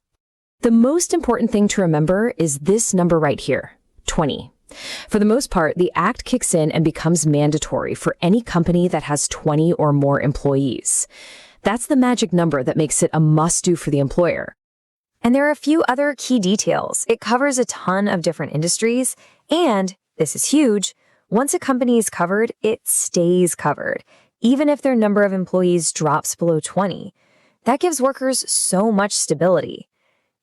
The most important thing to remember is this number right here, 20. For the most part, the act kicks in and becomes mandatory for any company that has 20 or more employees. That's the magic number that makes it a must-do for the employer. And there are a few other key details. It covers a ton of different industries, and, this is huge, once a company is covered, it stays covered, even if their number of employees drops below 20. That gives workers so much stability.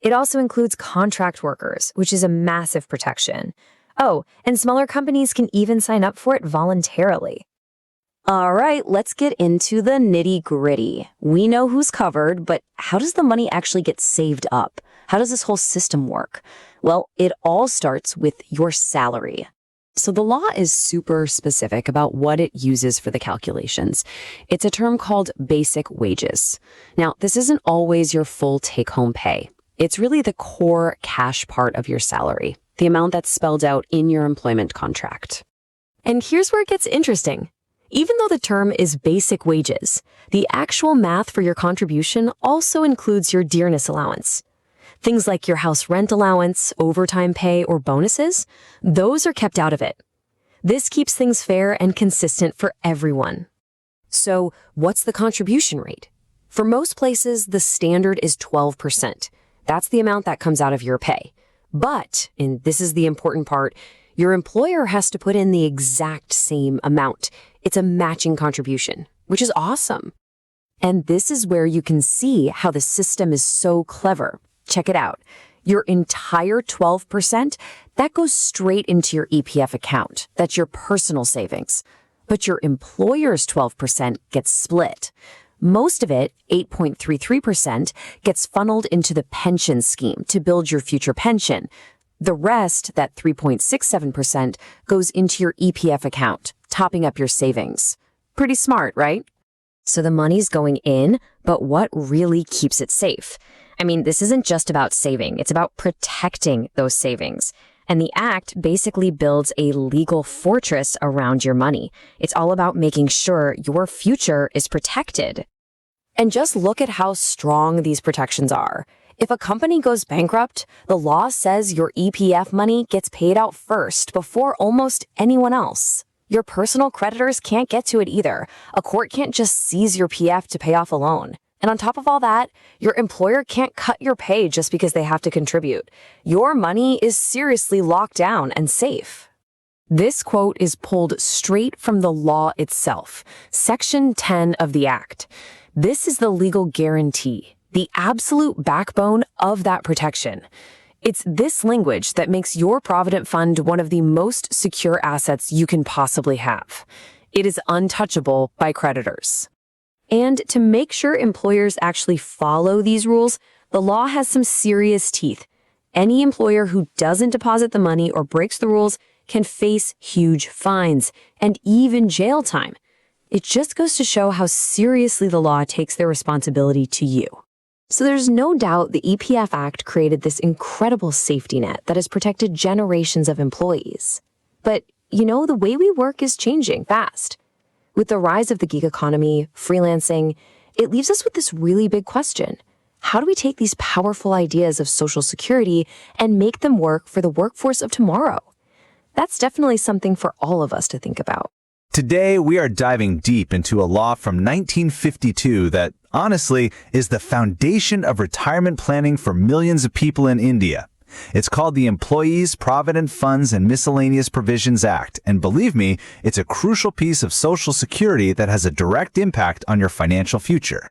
It also includes contract workers, which is a massive protection. Oh, and smaller companies can even sign up for it voluntarily. All right, let's get into the nitty-gritty. We know who's covered, but how does the money actually get saved up? How does this whole system work? Well, it all starts with your salary. So the law is super specific about what it uses for the calculations. It's a term called basic wages. Now, this isn't always your full take-home pay. It's really the core cash part of your salary, the amount that's spelled out in your employment contract. And here's where it gets interesting. Even though the term is basic wages, the actual math for your contribution also includes your dearness allowance. Things like your house rent allowance, overtime pay, or bonuses, those are kept out of it. This keeps things fair and consistent for everyone. So, what's the contribution rate? For most places, the standard is 12%. That's the amount that comes out of your pay. But, and this is the important part, your employer has to put in the exact same amount. It's a matching contribution, which is awesome. And this is where you can see how the system is so clever. Check it out. Your entire 12%, that goes straight into your EPF account. That's your personal savings. But your employer's 12% gets split. Most of it, 8.33%, gets funneled into the pension scheme to build your future pension. The rest, that 3.67%, goes into your EPF account, topping up your savings. Pretty smart, right? So the money's going in, but what really keeps it safe? I mean, this isn't just about saving. It's about protecting those savings. And the Act basically builds a legal fortress around your money. It's all about making sure your future is protected. And just look at how strong these protections are. If a company goes bankrupt, the law says your EPF money gets paid out first before almost anyone else. Your personal creditors can't get to it either. A court can't just seize your PF to pay off a loan. And on top of all that, your employer can't cut your pay just because they have to contribute. Your money is seriously locked down and safe. This quote is pulled straight from the law itself, Section 10 of the Act. This is the legal guarantee, the absolute backbone of that protection. It's this language that makes your Provident Fund one of the most secure assets you can possibly have. It is untouchable by creditors. And to make sure employers actually follow these rules, the law has some serious teeth. Any employer who doesn't deposit the money or breaks the rules can face huge fines and even jail time. It just goes to show how seriously the law takes their responsibility to you. So there's no doubt the EPF Act created this incredible safety net that has protected generations of employees. But, the way we work is changing fast. With the rise of the gig economy, freelancing, it leaves us with this really big question. How do we take these powerful ideas of Social Security and make them work for the workforce of tomorrow? That's definitely something for all of us to think about. Today, we are diving deep into a law from 1952 that, honestly, is the foundation of retirement planning for millions of people in India. It's called the Employees Provident Funds and Miscellaneous Provisions Act, and believe me, it's a crucial piece of Social Security that has a direct impact on your financial future.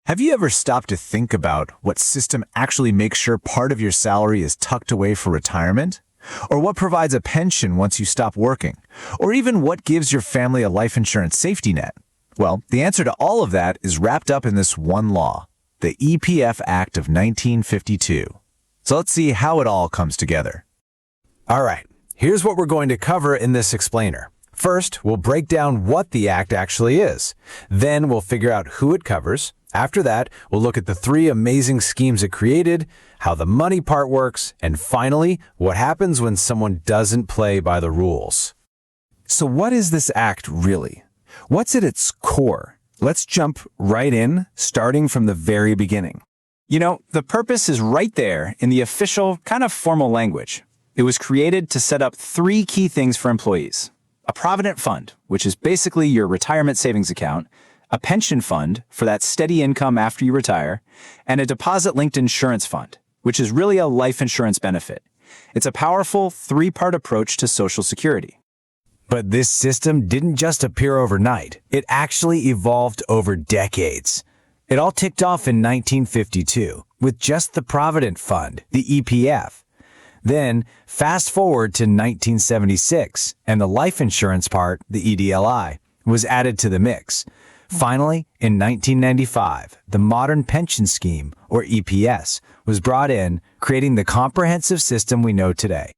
Have you ever stopped to think about what system actually makes sure part of your salary is tucked away for retirement? Or what provides a pension once you stop working? Or even what gives your family a life insurance safety net? Well, the answer to all of that is wrapped up in this one law, the EPF Act of 1952. So let's see how it all comes together. All right, here's what we're going to cover in this explainer. First, we'll break down what the Act actually is. Then we'll figure out who it covers. After that, we'll look at the 3 amazing schemes it created, how the money part works, and finally, what happens when someone doesn't play by the rules. So what is this Act really? What's at its core? Let's jump right in, starting from the very beginning. The purpose is right there in the official, kind of formal language. It was created to set up 3 key things for employees. A provident fund, which is basically your retirement savings account, a pension fund for that steady income after you retire, and a deposit-linked insurance fund, which is really a life insurance benefit. It's a powerful 3-part approach to Social Security. But this system didn't just appear overnight. It actually evolved over decades. It all ticked off in 1952 with just the Provident Fund, the EPF. Then, fast forward to 1976, and the life insurance part, the EDLI, was added to the mix. Finally, in 1995, the Modern Pension Scheme, or EPS, was brought in, creating the comprehensive system we know today.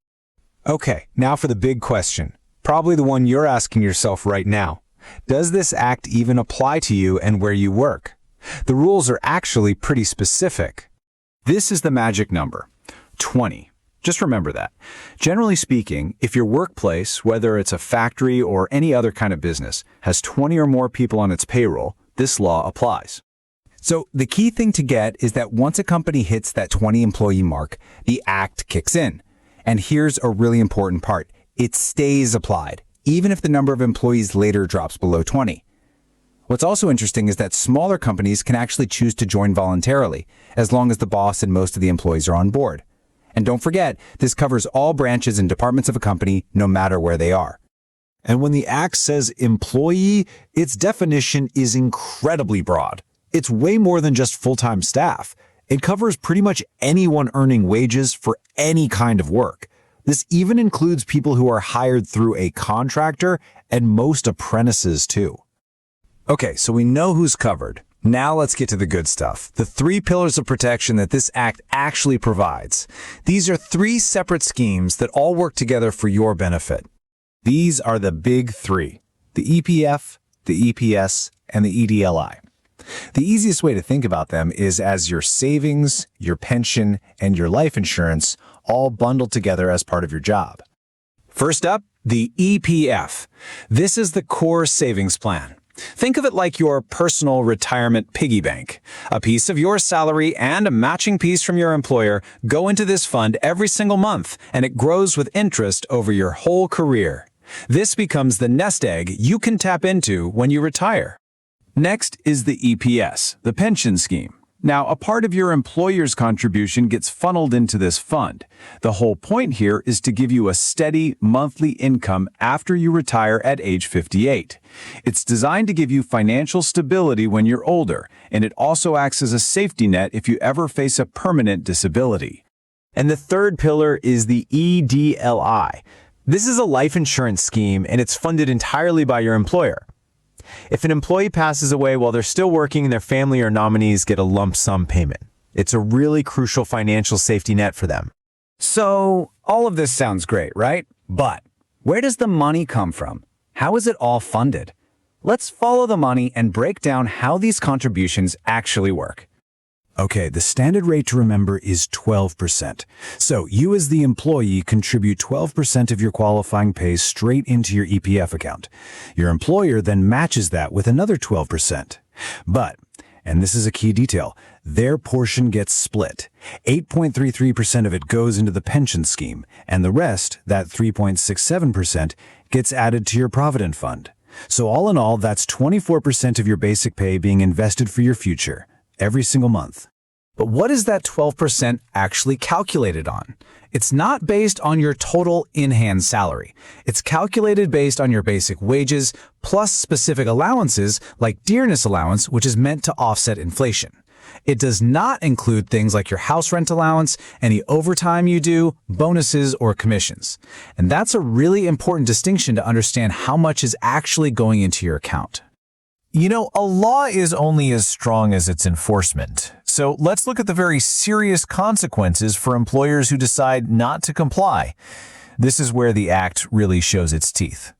Okay, now for the big question, probably the one you're asking yourself right now. Does this Act even apply to you and where you work? The rules are actually pretty specific. This is the magic number, 20. Just remember that. Generally speaking, if your workplace, whether it's a factory or any other kind of business, has 20 or more people on its payroll, this law applies. So the key thing to get is that once a company hits that 20 employee mark, the Act kicks in. And here's a really important part. It stays applied, even if the number of employees later drops below 20. What's also interesting is that smaller companies can actually choose to join voluntarily, as long as the boss and most of the employees are on board. And don't forget, this covers all branches and departments of a company, no matter where they are. And when the Act says employee, its definition is incredibly broad. It's way more than just full-time staff. It covers pretty much anyone earning wages for any kind of work. This even includes people who are hired through a contractor and most apprentices too. Okay, so we know who's covered. Now let's get to the good stuff. The 3 pillars of protection that this act actually provides. These are 3 separate schemes that all work together for your benefit. These are the big 3: the EPF, the EPS, and the EDLI. The easiest way to think about them is as your savings, your pension, and your life insurance all bundled together as part of your job. First up, the EPF. This is the core savings plan. Think of it like your personal retirement piggy bank. A piece of your salary and a matching piece from your employer go into this fund every single month, and it grows with interest over your whole career. This becomes the nest egg you can tap into when you retire. Next is the EPS, the pension scheme. Now, a part of your employer's contribution gets funneled into this fund. The whole point here is to give you a steady monthly income after you retire at age 58. It's designed to give you financial stability when you're older, and it also acts as a safety net if you ever face a permanent disability. And the third pillar is the EDLI. This is a life insurance scheme, and it's funded entirely by your employer. If an employee passes away while they're still working, their family or nominees get a lump sum payment. It's a really crucial financial safety net for them. So, all of this sounds great, right? But where does the money come from? How is it all funded? Let's follow the money and break down how these contributions actually work. Okay, the standard rate to remember is 12%. So you as the employee contribute 12% of your qualifying pay straight into your EPF account. Your employer then matches that with another 12%. But, and this is a key detail, their portion gets split. 8.33% of it goes into the pension scheme, and the rest, that 3.67%, gets added to your Provident Fund. So all in all, that's 24% of your basic pay being invested for your future, every single month. But what is that 12% actually calculated on? It's not based on your total in-hand salary. It's calculated based on your basic wages plus specific allowances like dearness allowance, which is meant to offset inflation. It does not include things like your house rent allowance, any overtime you do, bonuses, or commissions. And that's a really important distinction to understand how much is actually going into your account. You know, a law is only as strong as its enforcement. So let's look at the very serious consequences for employers who decide not to comply. This is where the act really shows its teeth.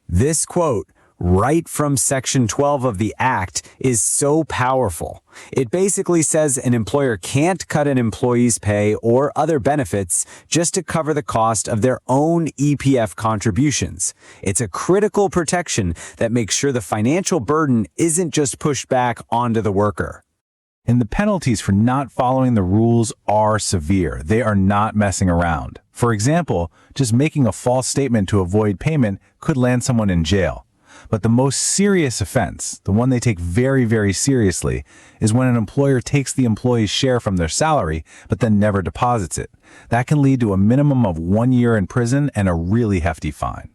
This quote, right from Section 12 of the Act, is so powerful. It basically says an employer can't cut an employee's pay or other benefits just to cover the cost of their own EPF contributions. It's a critical protection that makes sure the financial burden isn't just pushed back onto the worker. And the penalties for not following the rules are severe. They are not messing around. For example, just making a false statement to avoid payment could land someone in jail. But the most serious offense, the one they take very, very seriously, is when an employer takes the employee's share from their salary, but then never deposits it. That can lead to a minimum of 1 year in prison and a really hefty fine.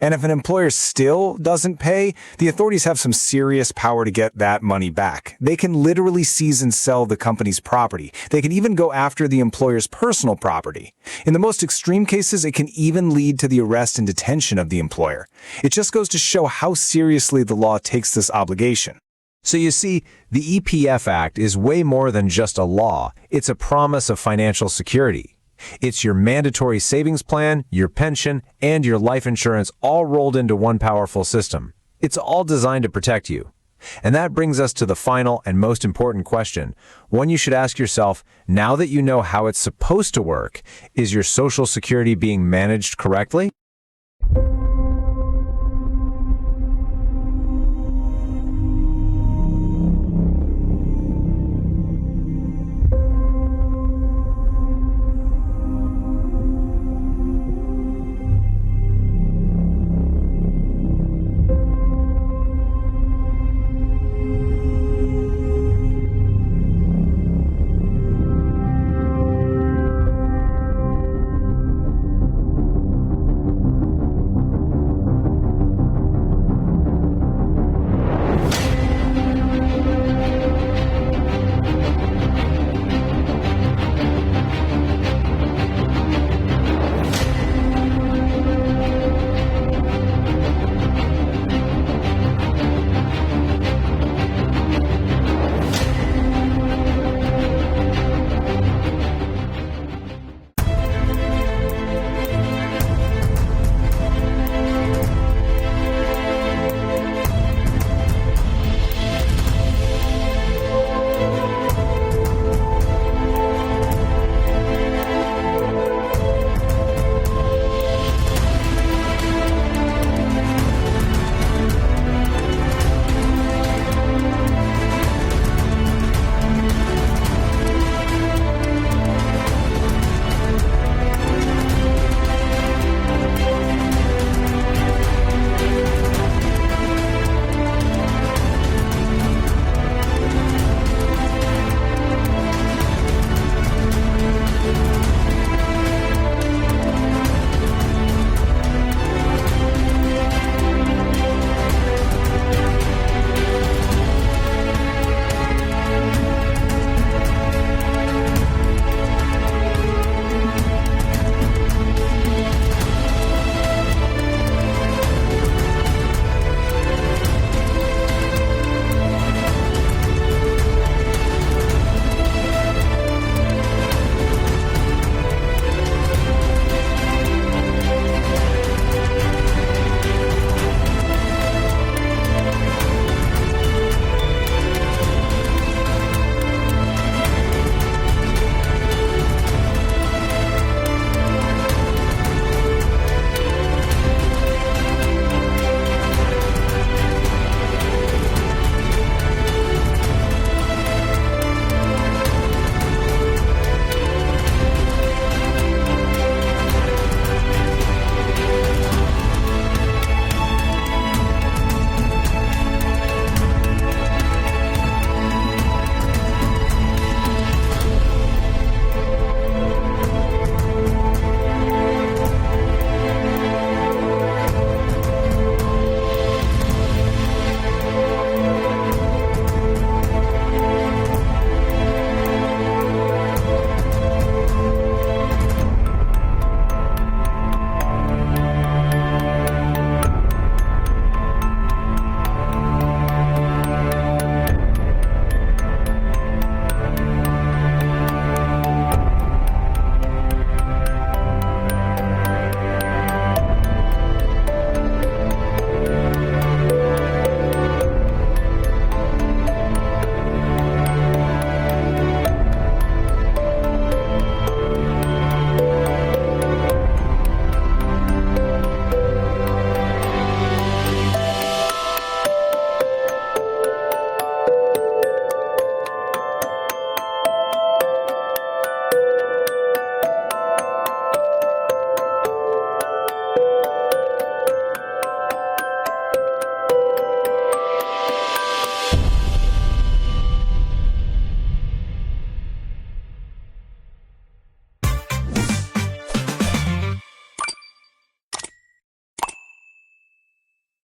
And if an employer still doesn't pay, the authorities have some serious power to get that money back. They can literally seize and sell the company's property. They can even go after the employer's personal property. In the most extreme cases, it can even lead to the arrest and detention of the employer. It just goes to show how seriously the law takes this obligation. So you see, the EPF Act is way more than just a law. It's a promise of financial security. It's your mandatory savings plan, your pension, and your life insurance all rolled into one powerful system. It's all designed to protect you. And that brings us to the final and most important question, one you should ask yourself now that you know how it's supposed to work: is your Social Security being managed correctly?